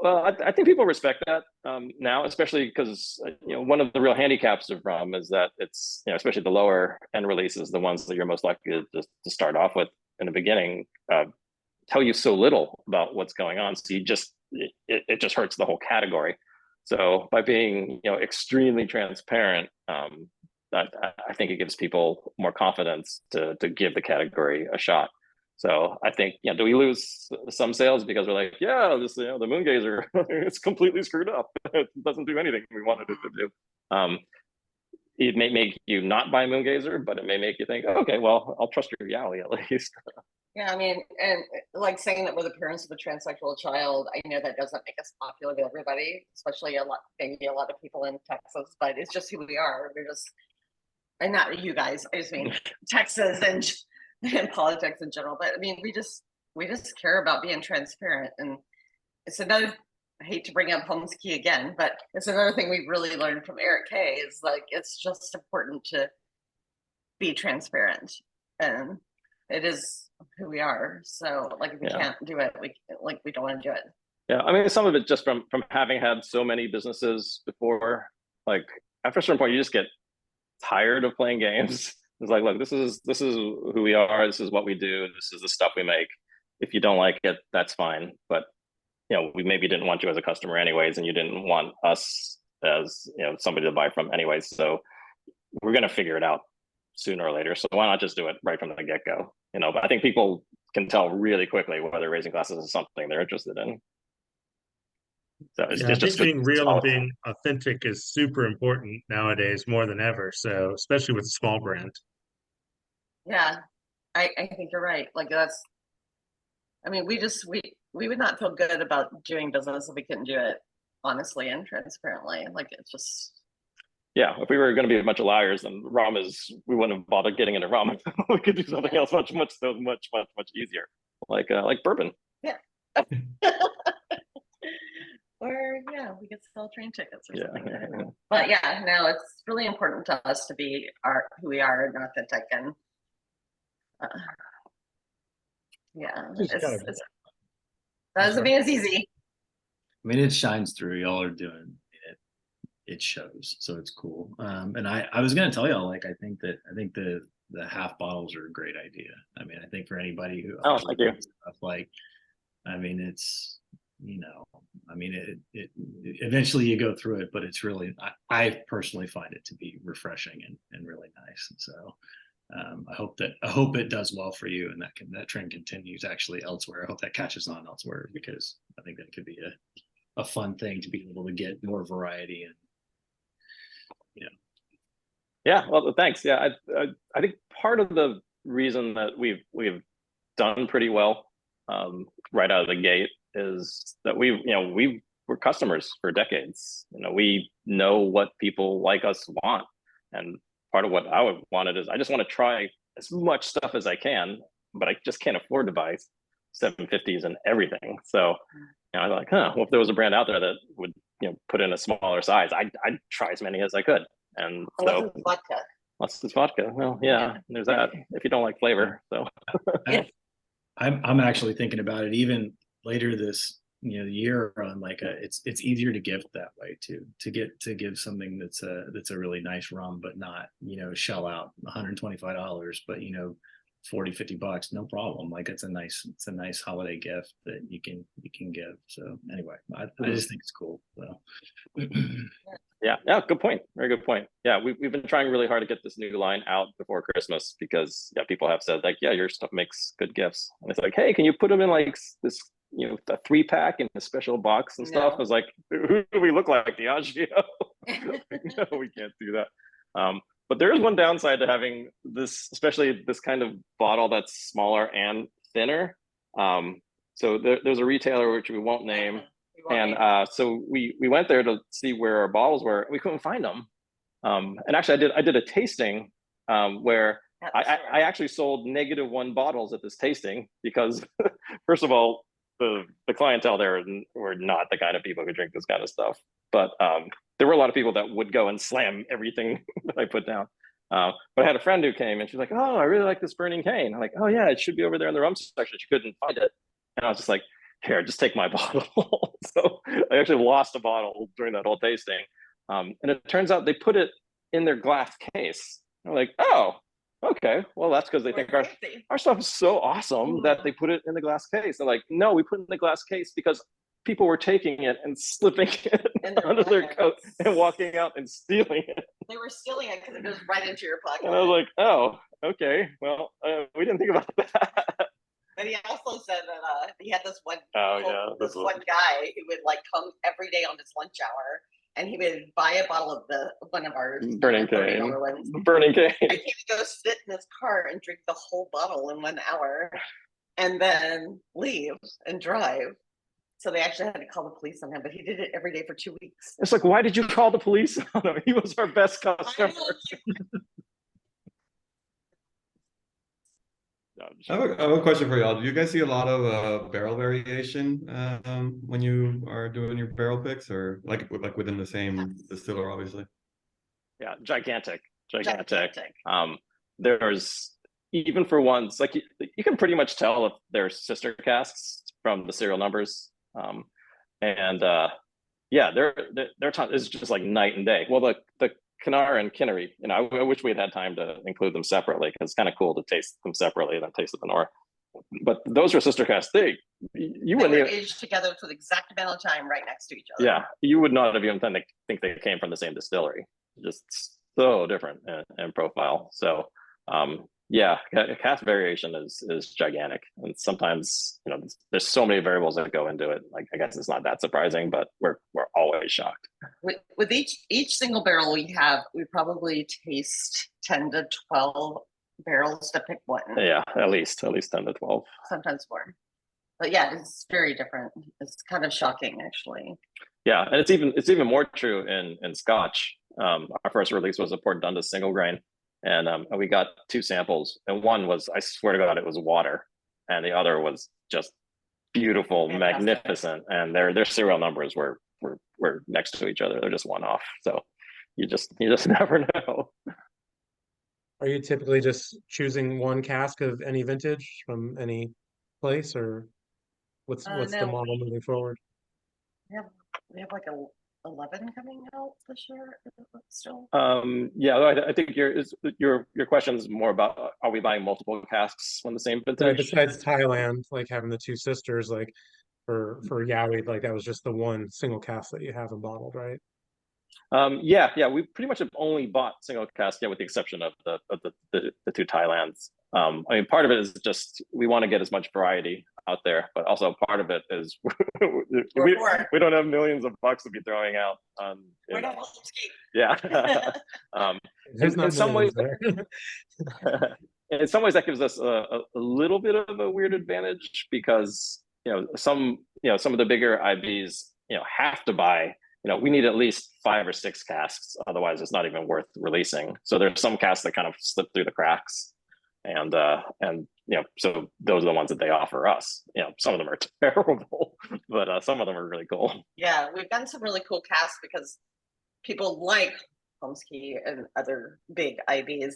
B: well, I think people respect that now, especially because one of the real handicaps of rum is that it's especially the lower end releases, the ones that you're most likely to start off with in the beginning, tell you so little about what's going on. So it just hurts the whole category. So by being extremely transparent, I think it gives people more confidence to give the category a shot. So I think, do we lose some sales because we're like, yeah, this the moon gazer, it's completely screwed up. It doesn't do anything we wanted it to do. It may make you not buy moon gazer, but it may make you think, okay, well, I'll trust your Yali at least.
C: yeah, I mean, and like saying that we're the parents of a transsexual child, I know that doesn't make us popular with everybody, especially maybe a lot of people in Texas, but it's just who we are. We're just, and not you guys, I just mean Texas and politics in general. But I mean, we just care about being transparent. And it's another, I hate to bring up Holmes Key again, but it's another thing we've really learned from Eric Kay is like, it's just important to be transparent. And it is who we are. So like, if we can't do it, we don't want to do it.
B: Yeah, I mean, some of it just from having had so many businesses before, like after a certain point, you just get tired of playing games. It's like, look, this is who we are. This is what we do. This is the stuff we make. If you don't like it, that's fine. But we maybe didn't want you as a customer anyways, and you didn't want us as somebody to buy from anyways. So we're gonna figure it out sooner or later. So why not just do it right from the get-go? But I think people can tell really quickly whether raising glasses is something they're interested in. So it's just
H: being real and being authentic is super important nowadays more than ever. So especially with a small brand.
C: Yeah, I think you're right. Like I mean, we would not feel good about doing business if we couldn't do it honestly and transparently. Like it's just.
B: Yeah, if we were going to be a bunch of liars, then we wouldn't have bothered getting into rum. We could do something else much easier, like bourbon.
C: Yeah. Or we could sell train tickets or something.
B: Yeah.
C: But no, it's really important to us to be who we are and authentic. And it doesn't mean it's easy.
D: I mean, it shines through. Y'all are doing it. It shows, so it's cool. And I was gonna tell y'all, like, I think the half bottles are a great idea. I mean, I think for anybody who
B: thank you.
D: Stuff, like, I mean, it's I mean, it eventually you go through it, but it's really, I personally find it to be refreshing and really nice. And so I hope it does well for you, and that trend continues actually elsewhere. I hope that catches on elsewhere, because I think that could be a fun thing to be able to get more variety and
B: Yeah, well, thanks. Yeah, I think part of the reason that we've done pretty well right out of the gate is that we were customers for decades. We know what people like us want, and part of what I would wanted is I just want to try as much stuff as I can, but I just can't afford to buy 750s and everything. So I was like, well, if there was a brand out there that would put in a smaller size, I'd try as many as I could. And so what's this vodka? Well, yeah, there's that. If you don't like flavor, so
D: I'm actually thinking about it even later this year on, like, it's easier to gift that way too, to give something that's a really nice rum, but not shell out $125, but $40-50, no problem. Like, it's a nice holiday gift that you can give. So anyway, I just think it's cool. So
B: yeah, good point. Very good point. Yeah, we've been trying really hard to get this new line out before Christmas, because people have said, like, yeah, your stuff makes good gifts, and it's like, hey, can you put them in like this a 3-pack in a special box and stuff? I was like, who do we look like, Diageo? No, we can't do that. But there is one downside to having this, especially this kind of bottle that's smaller and thinner. So there's a retailer which we won't name, and so we went there to see where our bottles were. We couldn't find them. And actually, I did a tasting where
C: at the
B: I
C: store.
B: actually sold -1 bottles at this tasting because, first of all, the clientele there were not the kind of people who drink this kind of stuff. But there were a lot of people that would go and slam everything that I put down. But I had a friend who came and she's like, "Oh, I really like this Burning Cane." I'm like, "Oh yeah, it should be over there in the rum section." She couldn't find it, and I was just like, "Here, just take my bottle." So I actually lost a bottle during that whole tasting, and it turns out they put it in their glass case. I'm like, "Oh, okay, well that's because they
C: We're
B: think
C: crazy.
B: our stuff is so awesome that they put it in the glass case." They're like, "No, we put it in the glass case because people were taking it and slipping it
C: In their
B: under their coat
C: pockets.
B: and walking out and stealing it."
C: They were stealing it because it goes right into your pocket.
B: And I was like, "Oh, okay, well, we didn't think about that."
C: But he also said that he had this one
B: Oh yeah,
C: this one guy who would like come every day on his lunch hour, and he would buy a bottle of one of our
B: Burning
C: $30
B: Cane.
C: ones,
B: Burning Cane.
C: and he would go sit in his car and drink the whole bottle in 1 hour, and then leave and drive. So they actually had to call the police on him, but he did it every day for 2 weeks.
B: It's like, why did you call the police on him? He was our best customer. No, I'm just
E: I have a question for y'all. Do you guys see a lot of barrel variation when you are doing your barrel picks, or like within the same distiller, obviously?
B: Yeah, gigantic. There's, even for ones like you can pretty much tell if they're sister casks from the serial numbers, yeah, their time is just like night and day. Well, the Kanar and Kinnery, I wish we had time to include them separately because it's kind of cool to taste them separately and then taste the Nor. But those were sister casks. You
C: They
B: wouldn't
C: were
B: even,
C: aged together for the exact amount of time right next to each other.
B: yeah, you would not have even think they came from the same distillery. Just so different in profile. So yeah, cask variation is gigantic, and sometimes there's so many variables that go into it. Like, I guess it's not that surprising, but we're always shocked.
C: With each single barrel we probably taste 10 to 12 barrels to pick one.
B: Yeah, at least 10 to 12.
C: Sometimes more. But yeah, it's very different. It's kind of shocking, actually.
B: Yeah, and it's even more true in Scotch. Our first release was a Port Dundas single grain, and we got 2 samples, and one was, I swear to God, it was water, and the other was just beautiful,
C: Fantastic.
B: magnificent, and their serial numbers were next to each other. They're just one off, so you just never know.
A: Are you typically just choosing one cask of any vintage from any place, or what's the
C: No.
A: model moving forward?
C: We have like 11 coming out this year still.
B: Yeah, I think your question is more about, are we buying multiple casks from the same
A: Right,
B: vintage?
A: besides Thailand, like having the 2 sisters, like for Yowie, like that was just the one single cask that you have in bottled, right?
B: Yeah, we pretty much have only bought single cask, with the exception of the 2 Thailands. I mean, part of it is just we want to get as much variety out there, but also part of it is we don't have millions of bucks to be throwing out.
C: We're not cheap.
B: Yeah.
A: In some ways,
B: in some ways that gives us a little bit of a weird advantage, because some of the bigger IBs have to buy. We need at least 5 or 6 casks, otherwise it's not even worth releasing. So there's some casks that kind of slip through the cracks, and so those are the ones that they offer us. Some of them are terrible, but some of them are really cool.
C: Yeah, we've done some really cool casks because people like Homesky and other big IBs,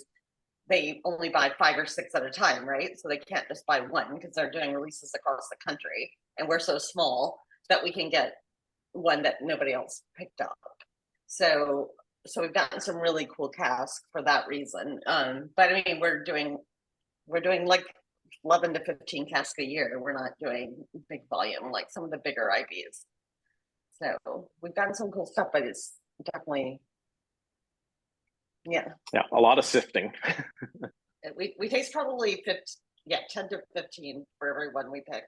C: they only buy 5 or 6 at a time, right? So they can't just buy one because they're doing releases across the country, and we're so small that we can get one that nobody else picked up. So we've gotten some really cool casks for that reason. But I mean, we're doing like 11 to 15 casks a year. We're not doing big volume like some of the bigger IBs. So we've gotten some cool stuff, but it's definitely, yeah,
B: a lot of sifting.
C: We taste probably 10 to 15 for every one we pick,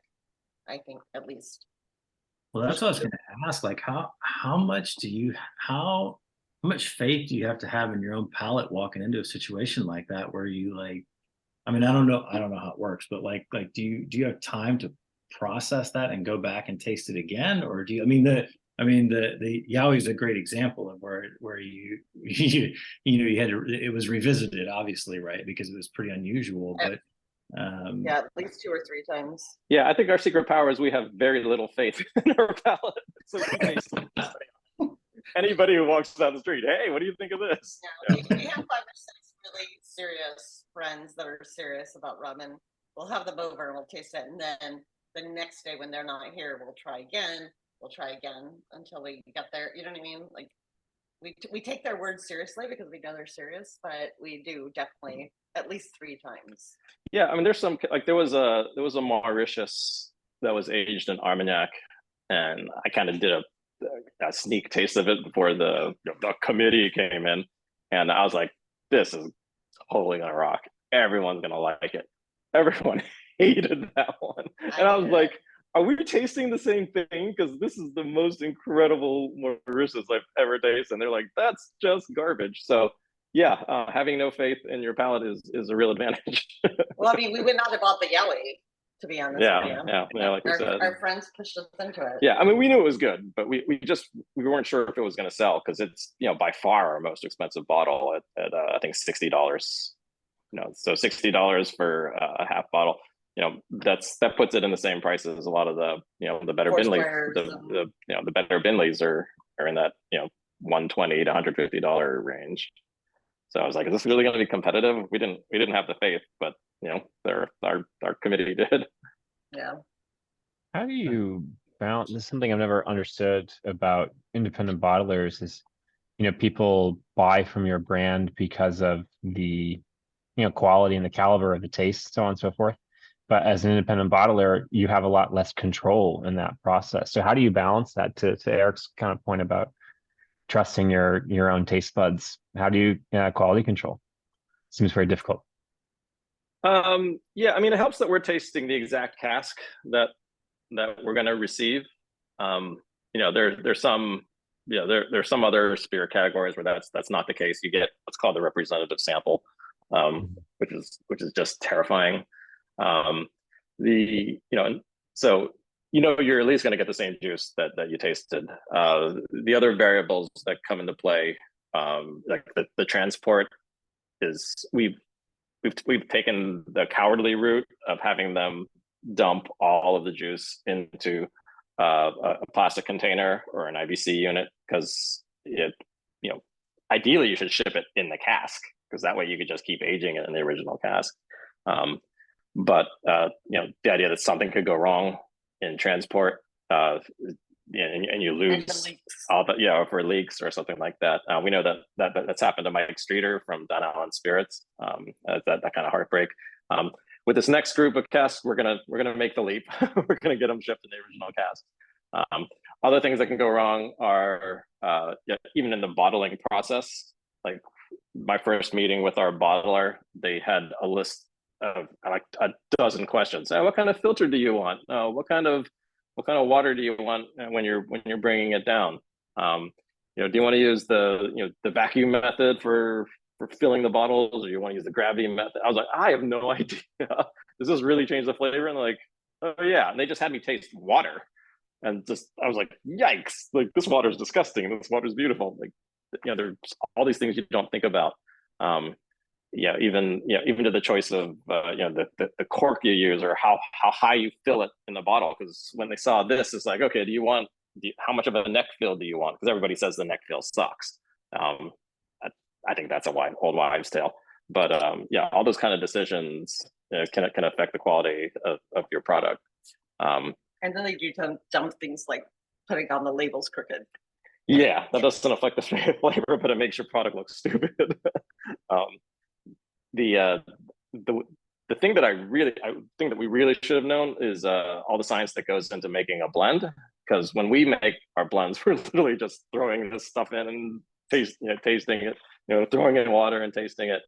C: I think, at least.
D: Well, that's what I was going to ask. Like, how much faith do you have to have in your own palate walking into a situation like that, where you like, I mean, I don't know how it works, but like, do you have time to process that and go back and taste it again, or do you? I mean, the I mean, the Yowie is a great example of where you had to, it was revisited, obviously, right? Because it was pretty unusual, but
C: Yeah, at least 2 or 3 times.
B: Yeah, I think our secret power is we have very little faith in our palate. So we taste anybody who walks down the street, hey, what do you think of this?
C: Yeah, we have 5 or 6 really serious friends that are serious about rum, and we'll have them over and we'll taste it, and then the next day when they're not here, we'll try again. We'll try again until we get there. You know what I mean? Like we take their words seriously because we know they're serious, but we do definitely at least 3 times.
B: Yeah, I mean, there's some like there was a Mauritius that was aged in Armagnac, and I kind of did a sneak taste of it before the committee came in, and I was like, this is totally gonna rock. Everyone's gonna like it. Everyone hated that one, and I was like, are we tasting the same thing? Because this is the most incredible Mauritius I've ever tasted. And they're like, that's just garbage. So yeah, having no faith in your palate is a real advantage.
C: Well, I mean, we would not have bought the Yowie, to be honest.
B: Yeah, like we said.
C: Our friends pushed us into it.
B: Yeah, I mean, we knew it was good, but we weren't sure if it was going to sell because it's by far our most expensive bottle at I think $60. So $60 for a half bottle. That puts it in the same price as a lot of the the better Binleys. The better Binleys are in that $120 to $150 range. So I was like, is this really going to be competitive? We didn't have the faith, but our committee did.
C: Yeah.
G: How do you balance? This is something I've never understood about independent bottlers is, people buy from your brand because of the, quality and the caliber of the taste, so on and so forth. But as an independent bottler, you have a lot less control in that process. So how do you balance that to Eric's kind of point about trusting your own taste buds? How do you quality control? Seems very difficult.
B: Yeah, I mean, it helps that we're tasting the exact cask that we're going to receive. There's some there's some other spirit categories where that's not the case. You get what's called the representative sample, which is just terrifying. So you're at least going to get the same juice that you tasted. The other variables that come into play, like the transport, is we've taken the cowardly route of having them dump all of the juice into a plastic container or an IBC unit, because ideally you should ship it in the cask, because that way you could just keep aging it in the original cask. But the idea that something could go wrong in transport, and you lose all the for leaks or something like that. We know that's happened to Mike Streeter from Don Allen Spirits. That kind of heartbreak. With this next group of casks, we're gonna make the leap. We're gonna get them shipped in the original cask. Other things that can go wrong are even in the bottling process. Like my first meeting with our bottler, they had a list of like a dozen questions. What kind of filter do you want? What kind of water do you want when you're bringing it down? Do you want to use the vacuum method for filling the bottles, or you want to use the gravity method? I was like, I have no idea. Does this really change the flavor? And like, oh yeah. And they just had me taste water, and I was like, yikes! Like, this water is disgusting. This water is beautiful. Like, there's all these things you don't think about. Even to the choice of the cork you use, or how high you fill it in the bottle. Because when they saw this, it's like, okay, how much of a neck fill do you want? Because everybody says the neck fill sucks. I think that's a old wives' tale. But all those kind of decisions can affect the quality of your product.
C: And then they do dumb things like putting on the labels crooked.
B: Yeah, that doesn't affect the flavor, but it makes your product look stupid. The thing that I think that we really should have known is all the science that goes into making a blend. Because when we make our blends, we're literally just throwing this stuff in and tasting it, throwing in water and tasting it.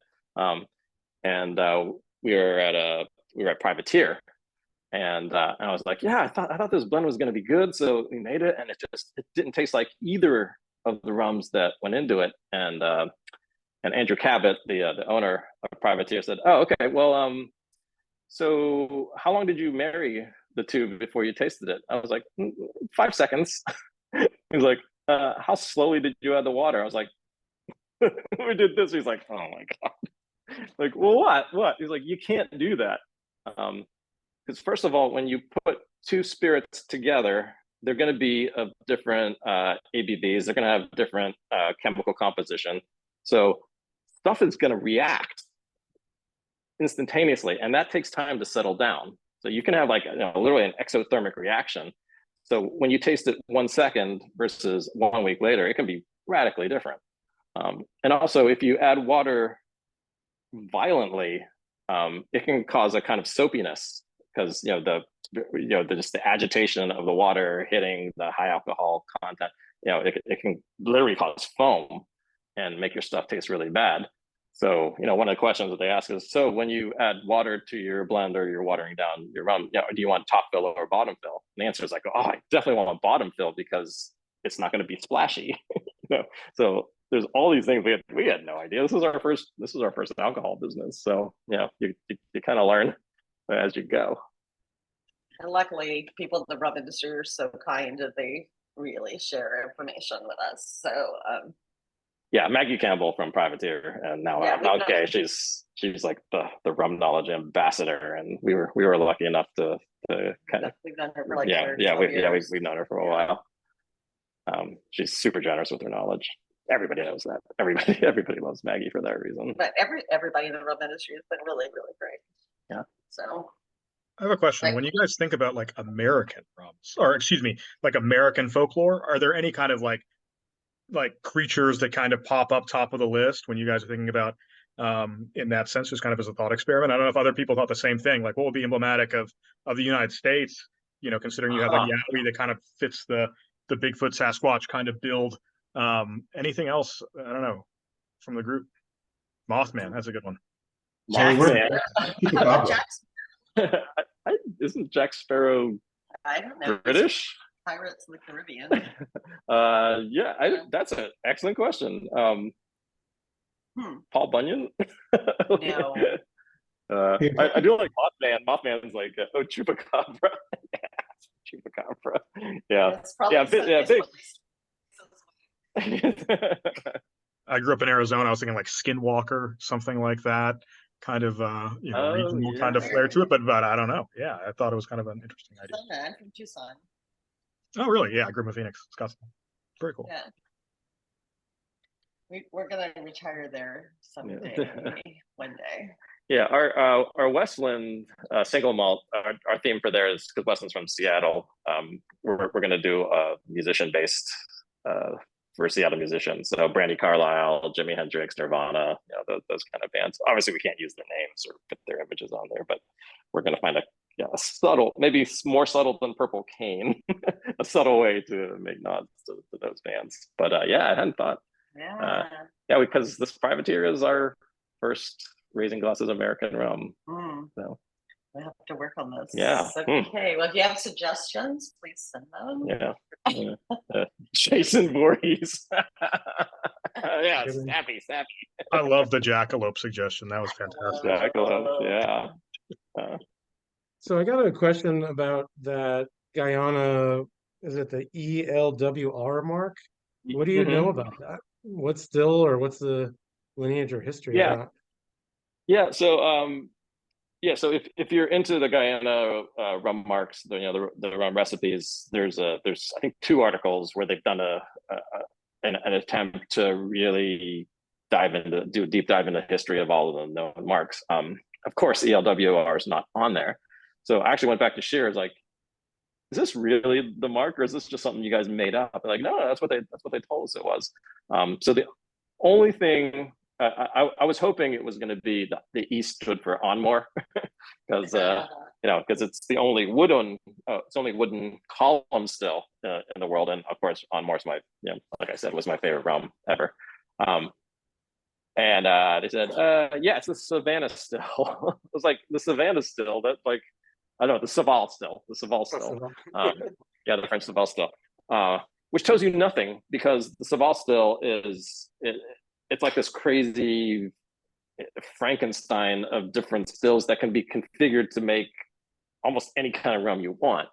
B: We were at Privateer, and I was like, yeah, I thought this blend was going to be good, so we made it, and it didn't taste like either of the rums that went into it. And Andrew Cabot, the owner of Privateer, said, oh, okay, well, so how long did you marry the two before you tasted it? I was like, 5 seconds. He's like, how slowly did you add the water? I was like, we did this. He's like, oh my God. Like, well, what? He's like, you can't do that. Because first of all, when you put two spirits together, they're going to be of different ABVs. They're going to have different chemical composition. So stuff is going to react instantaneously, and that takes time to settle down. So you can have like, literally an exothermic reaction. So when you taste it 1 second versus 1 week later, it can be radically different. And also, if you add water violently, it can cause a kind of soapiness because just the agitation of the water hitting the high alcohol content. It can literally cause foam and make your stuff taste really bad. So, one of the questions that they ask is, so when you add water to your blend or you're watering down your rum, do you want top fill or bottom fill? And the answer is like, oh, I definitely want a bottom fill because it's not going to be splashy. So there's all these things we had no idea. This is our first alcohol business. So you kind of learn as you go.
C: And luckily, people in the rum industry are so kind that they really share information with us. So
B: yeah, Maggie Campbell from Privateer, and now okay, she's like the rum knowledge ambassador, and we were lucky enough to kind of
C: we've known her for like
B: we've known her for a while. She's super generous with her knowledge. Everybody knows that. Everybody loves Maggie for that reason.
C: But everybody in the rum industry has been really, really great.
B: Yeah.
C: So
I: I have a question. When you guys think about like American rums, or excuse me, like American folklore, are there any kind of like creatures that kind of pop up top of the list when you guys are thinking about in that sense, just kind of as a thought experiment? I don't know if other people thought the same thing. Like, what would be emblematic of the United States? Considering you have like Yowie that kind of fits the Bigfoot Sasquatch kind of build. Anything else? I don't know from the group. Mothman, that's a good one.
B: Mothman. Isn't Jack Sparrow
C: I don't know.
B: British?
C: Pirates of the Caribbean.
B: That's an excellent question. Paul Bunyan?
C: No.
B: I do like Mothman. Mothman's like, Chupacabra. Chupacabra. Yeah. Big.
I: I grew up in Arizona. I was thinking like Skinwalker, something like that. Kind of, regional kind of flair to it, but I don't know. Yeah, I thought it was kind of an interesting idea.
C: I'm from Tucson.
I: Oh, really? Yeah, I grew up in Phoenix, Scottsdale. Very cool.
C: Yeah. We're gonna retire there someday, maybe one day.
B: Yeah, our Westland single malt, our theme for there is because Westland's from Seattle. We're gonna do a musician based for Seattle musicians. So Brandy Carlisle, Jimi Hendrix, Nirvana, those kind of bands. Obviously, we can't use their names or put their images on there, but we're gonna find a subtle, maybe more subtle than Purple Cane, a subtle way to make nods to those bands. But I hadn't thought. Because this Privateer is our first Raising Glasses American rum. So
C: we have to work on this.
B: Yeah.
C: Okay. Well, if you have suggestions, please send them.
B: Yeah. Jason Voorhees. Yeah, snappy.
I: I love the jackalope suggestion. That was fantastic.
B: Jackalope, yeah.
A: So I got a question about that Guyana. Is it the ELWR mark? What do you know about that? What's the lineage or history of that?
B: Yeah. So if you're into the Guyana rum marks, the rum recipes, there's I think 2 articles where they've done an attempt to really do a deep dive into the history of all of the known marks. Of course, ELWR is not on there. So I actually went back to Shear. It's like, is this really the mark, or is this just something you guys made up? They're like, no, that's what they told us it was. So the only thing I was hoping it was going to be the E stood for Onmore, because because it's the only wooden column still in the world, and of course Onmore's my like I said, was my favorite rum ever. And they said, it's the Savannah still. I was like, the Savannah still? That like, I don't know, the Saval still. The French Saval still. Which tells you nothing, because the Saval still it's like this crazy Frankenstein of different stills that can be configured to make almost any kind of rum you want.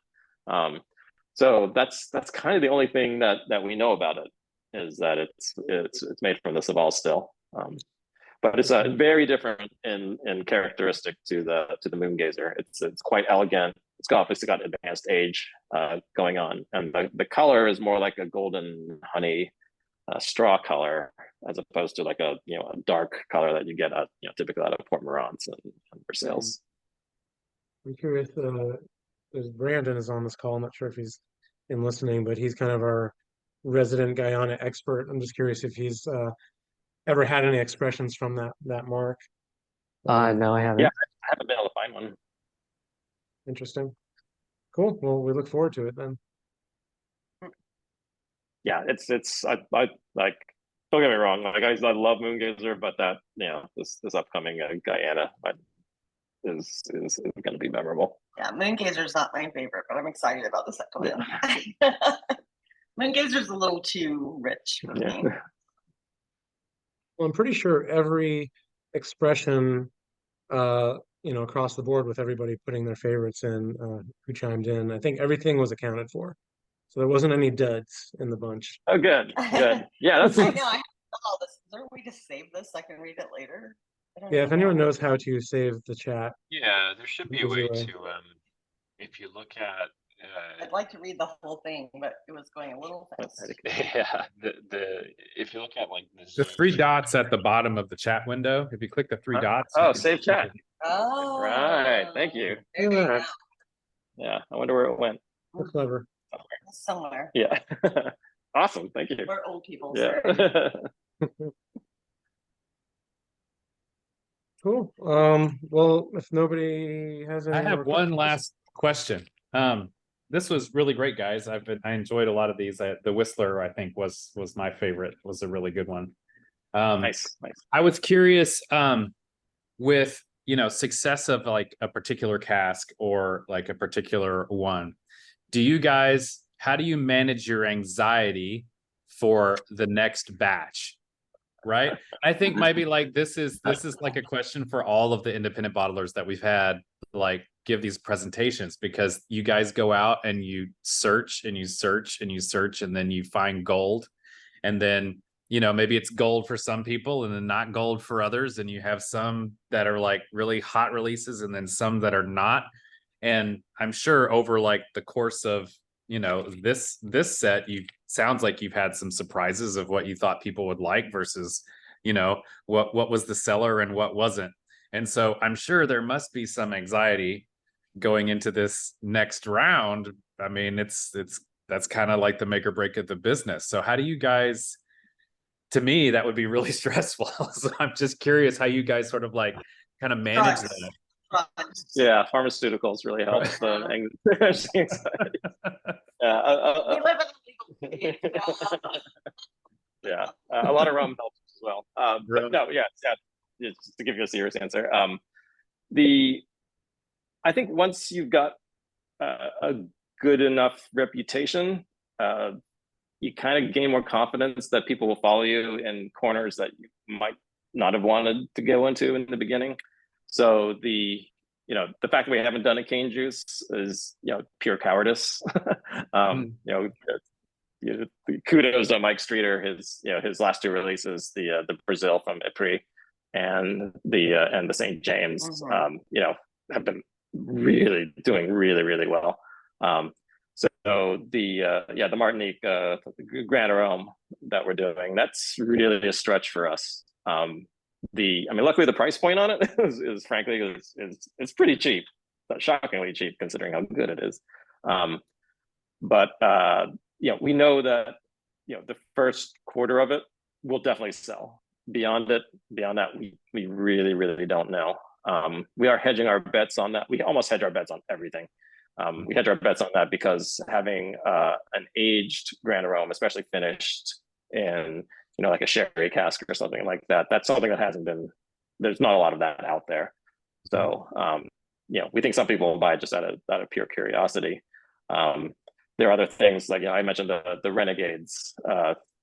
B: So that's kind of the only thing that we know about it, is that it's made from the Saval still. But it's very different in characteristic to the moon gazer. It's quite elegant. It's obviously got advanced age going on, and the color is more like a golden honey straw color, as opposed to like a dark color that you get typically out of Port Morant and Versailles.
A: I'm curious, there's Brandon is on this call. I'm not sure if he's in listening, but he's kind of our resident Guyana expert. I'm just curious if he's ever had any expressions from that mark.
G: No, I haven't.
B: Yeah, I haven't been able to find one.
A: Interesting. Cool. Well, we look forward to it then.
B: Yeah, it's I like, don't get me wrong, like I love moon gazer, but that this upcoming Guyana is going to be memorable.
C: Yeah, moon gazer's not my favorite, but I'm excited about this coming. Moon gazer's a little too rich for me.
A: Well, I'm pretty sure every expression, across the board with everybody putting their favorites in, who chimed in, I think everything was accounted for. So there wasn't any duds in the bunch.
B: Oh, good. Yeah, that's.
C: I know. I have all this. Is there a way to save this? I can read it later.
A: Yeah, if anyone knows how to save the chat.
G: Yeah, there should be a way to, if you look at.
C: I'd like to read the whole thing, but it was going a little fast.
G: Yeah, if you look at like
J: the three dots at the bottom of the chat window, if you click the three dots.
B: Oh, save chat.
C: Oh,
B: right. Thank you. Yeah, I wonder where it went.
A: That's clever.
C: Somewhere.
B: Yeah. Awesome. Thank you.
C: We're old people.
B: Yeah.
A: Cool. Well, if nobody has any
J: I have
A: more
J: one
A: questions.
J: last question. This was really great, guys. I enjoyed a lot of these. The Whistler, I think, was my favorite. Was a really good one.
B: Nice.
J: I was curious, with success of like a particular cask or like a particular one. How do you manage your anxiety for the next batch? Right. I think maybe like this is like a question for all of the independent bottlers that we've had, like give these presentations, because you guys go out and you search and you search and you search, and then you find gold, and then maybe it's gold for some people and then not gold for others, and you have some that are like really hot releases and then some that are not. And I'm sure over like the course of this set, sounds like you've had some surprises of what you thought people would like versus what was the seller and what wasn't. And so I'm sure there must be some anxiety going into this next round. I mean, that's kind of like the make or break of the business. So how do you guys, to me, that would be really stressful. So I'm just curious how you guys sort of like kind of manage that.
B: Yeah, pharmaceuticals really help the anxiety.
C: We live in a legal state.
B: Yeah, a lot of rum helps as well. But no, yeah, just to give you a serious answer, I think once you've got a good enough reputation, you kind of gain more confidence that people will follow you in corners that you might not have wanted to go into in the beginning. So the fact that we haven't done a cane juice is pure cowardice. Kudos to Mike Streeter, his last two releases, the Brazil from Ypres and the St. James, have been really doing really well. So the Martinique Grand Arome that we're doing, that's really a stretch for us. Luckily the price point on it is frankly it's pretty cheap, shockingly cheap considering how good it is. But we know that the first quarter of it will definitely sell. Beyond that, we really don't know. We are hedging our bets on that. We almost hedge our bets on everything. We hedge our bets on that because having an aged Grand Arome, especially finished in like a sherry cask or something like that, that's something that hasn't been. There's not a lot of that out there. So we think some people will buy it just out of pure curiosity. There are other things like I mentioned the Renegades.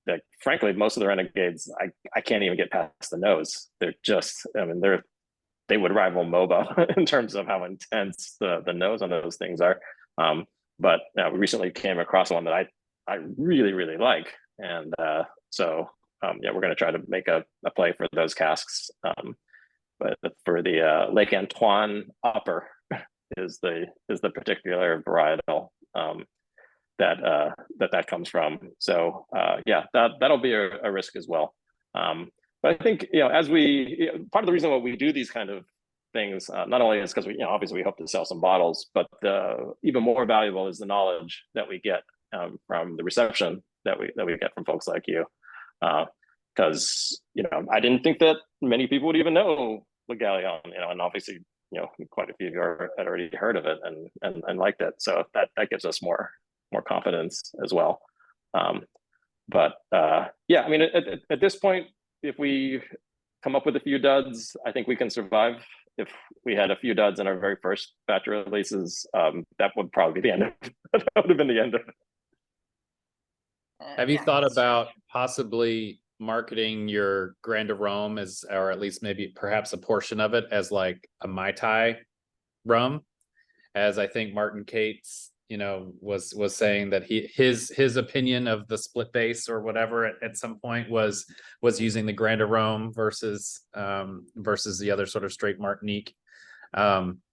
B: That frankly, most of the Renegades, I can't even get past the nose. They're just, they would rival MOBA in terms of how intense the nose on those things are. but we recently came across one that I really, really like. And so yeah, we're going to try to make a play for those casks. But for the Lake Antoine upper is the particular varietal that comes from. So yeah, that'll be a risk as well. But I think, as part of the reason why we do these kind of things, not only is because we, obviously we hope to sell some bottles, but even more valuable is the knowledge that we get from the reception that we get from folks like you. Because I didn't think that many people would even know Le Galion, and obviously quite a few of you had already heard of it and liked it, so that gives us more confidence as well. But yeah, I mean, at this point, if we come up with a few duds, I think we can survive. If we had a few duds in our very first batch of releases, that would probably be the end of it. That would have been the end of it.
J: Have you thought about possibly marketing your Grand Arome as, or at least maybe perhaps a portion of it as like a Mai Tai rum? As I think Martin Cates, was saying that his opinion of the split base or whatever at some point was using the Grand Arome versus the other sort of straight Martinique.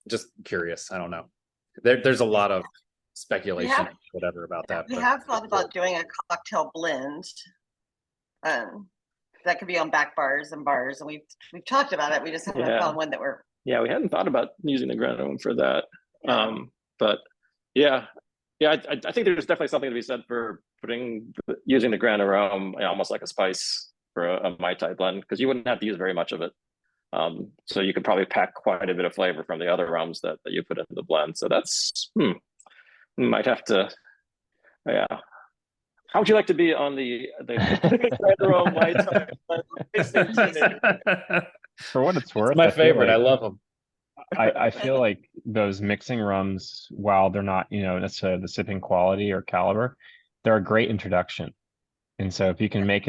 J: Just curious. I don't know. There's a lot of speculation, whatever about that.
C: We have thought about doing a cocktail blend. That could be on back bars and bars, and we've talked about it. We just haven't found one that we're.
B: Yeah, we hadn't thought about using the Grand Arome for that. But yeah, I think there's definitely something to be said for using the Grand Arome almost like a spice for a Mai Tai blend, because you wouldn't have to use very much of it. So you could probably pack quite a bit of flavor from the other rums that you put into the blend. So that's might have to, yeah. How would you like to be on the Grand Arome Mai Tai?
G: For what it's worth,
J: It's my favorite. I love them.
G: I feel like those mixing rums, while they're not, necessarily the sipping quality or caliber, they're a great introduction. And so if you can make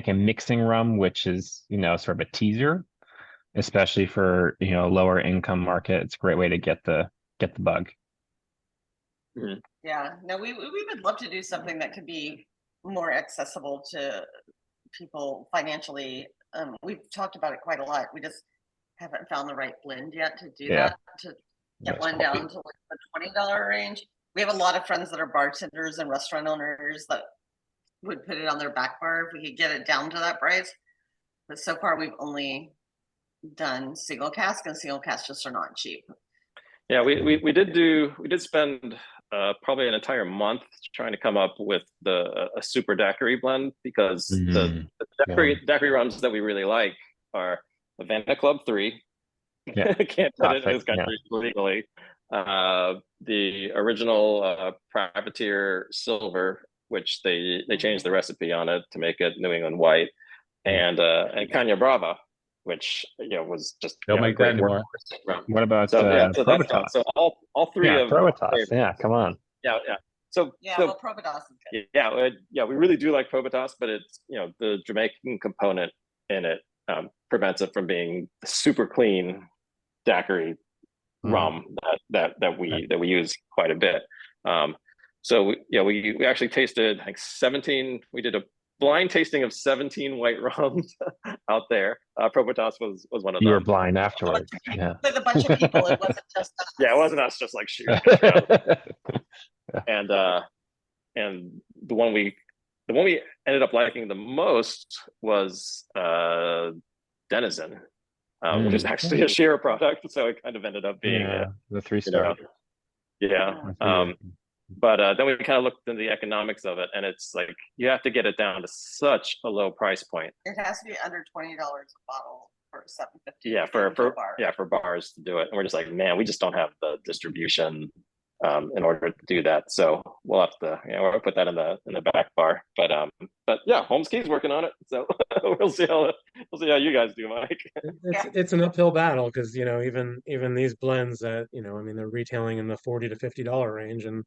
G: a mixing rum, which is, sort of a teaser, especially for, lower income market, it's a great way to get the bug.
B: Mm-hmm.
C: Yeah, no, we would love to do something that could be more accessible to people financially. We've talked about it quite a lot. We just haven't found the right blend yet to do that, to get one down to like the $20 range. We have a lot of friends that are bartenders and restaurant owners that would put it on their back bar if we could get it down to that price. But so far we've only done single cask, and single casks just are not cheap.
B: Yeah, we did spend probably an entire month trying to come up with a super daiquiri blend, because the daiquiri rums that we really like are Havana Club 3.
G: Yeah.
B: Can't put it in this country legally. The original Privateer Silver, which they changed the recipe on it to make it New England white, and Caña Brava, which was just
J: don't make that anymore.
G: What about
B: Probitas? So all three of
G: Probitas. Yeah, come on.
B: Yeah. So
C: Probitas is good.
B: Yeah, we really do like Probitas, but it's the Jamaican component in it prevents it from being super clean daiquiri rum that we use quite a bit. So we actually tasted like 17. We did a blind tasting of 17 white rums out there. Probitas was one of them.
G: You were blind afterwards. Yeah.
C: With a bunch of people, it wasn't just us.
B: Yeah, it wasn't us just like shooting. And the one we ended up liking the most was Denizen, which is actually a Shira product, so it kind of ended up being
G: the 3-star.
B: But then we kind of looked into the economics of it, and it's like you have to get it down to such a low price point.
C: It has to be under $20 a bottle for $7.50.
B: Yeah, for bars to do it, and we're just like, man, we just don't have the distribution in order to do that. So we'll have to, we'll put that in the back bar. But yeah, Holmes Key's working on it. So we'll see how you guys do, Mike.
A: It's an uphill battle, because even these blends that I mean, they're retailing in the $40 to $50 range, and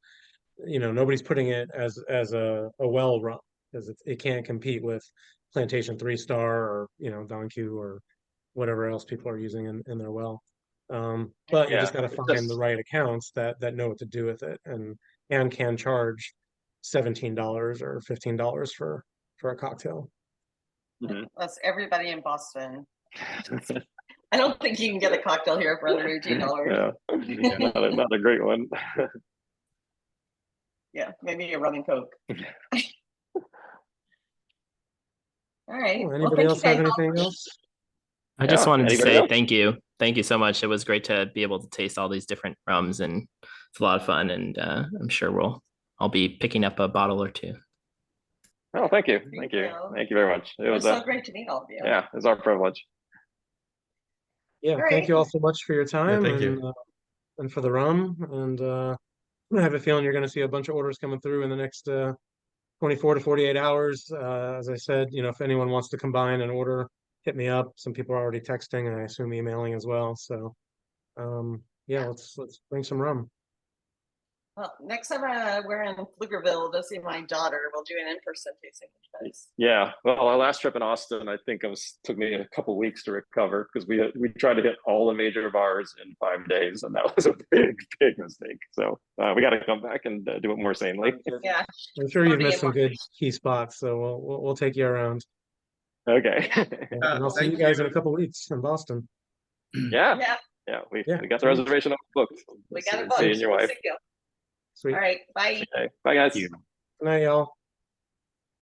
A: nobody's putting it as a well rum, because it can't compete with Plantation 3-star or Don Q or whatever else people are using in their well. But you just
B: Yeah,
A: got to
B: it's
A: find the
B: just-
A: right accounts that know what to do with it and can charge $17 or $15 for a cocktail.
B: Mhm.
C: Plus everybody in Boston. I don't think you can get a cocktail here for under $18.
B: Yeah, not a great one.
C: Yeah, maybe a rum and coke. All right.
A: Well,
C: Well,
A: anybody
C: thank
A: else
C: you
A: have
C: guys all
A: anything
C: for-
A: else?
K: I just
B: Yeah,
K: wanted to
B: anybody
K: say
B: else?
K: thank you. Thank you so much. It was great to be able to taste all these different rums, and it's a lot of fun. And I'm sure I'll be picking up a bottle or two.
B: Oh, thank you.
C: Thank
B: Thank you.
C: you.
B: Thank you very much.
C: It was so great to meet all of you.
B: Yeah, it's our privilege.
A: Yeah,
C: All
A: thank
C: right.
A: you all so much for your time
E: thank you.
A: And for the rum. And I have a feeling you're going to see a bunch of orders coming through in the next 24 to 48 hours. As I said, if anyone wants to combine and order, hit me up. Some people are already texting and I assume emailing as well. So yeah, let's bring some rum.
C: Well, next time we're in Pflugerville to see my daughter, we'll do an in-person tasting.
B: Yeah, well, our last trip in Austin, I think took me a couple weeks to recover because we tried to hit all the major bars in 5 days, and that was a big mistake. So we got to come back and do it more sanely.
C: Yeah.
A: I'm sure you've
C: Party
A: missed
C: in
A: some
C: one
A: good
C: week.
A: key spots, so we'll take you around.
B: Okay.
A: And I'll see you guys in a couple weeks in Boston.
B: Yeah.
C: Yeah.
B: We
A: Yeah.
B: got the reservation booked.
C: We got it
B: See you
C: booked.
B: and your wife.
C: Thank you.
A: Sweet.
C: All right. Bye.
B: Okay. Bye, guys.
A: Good night, y'all.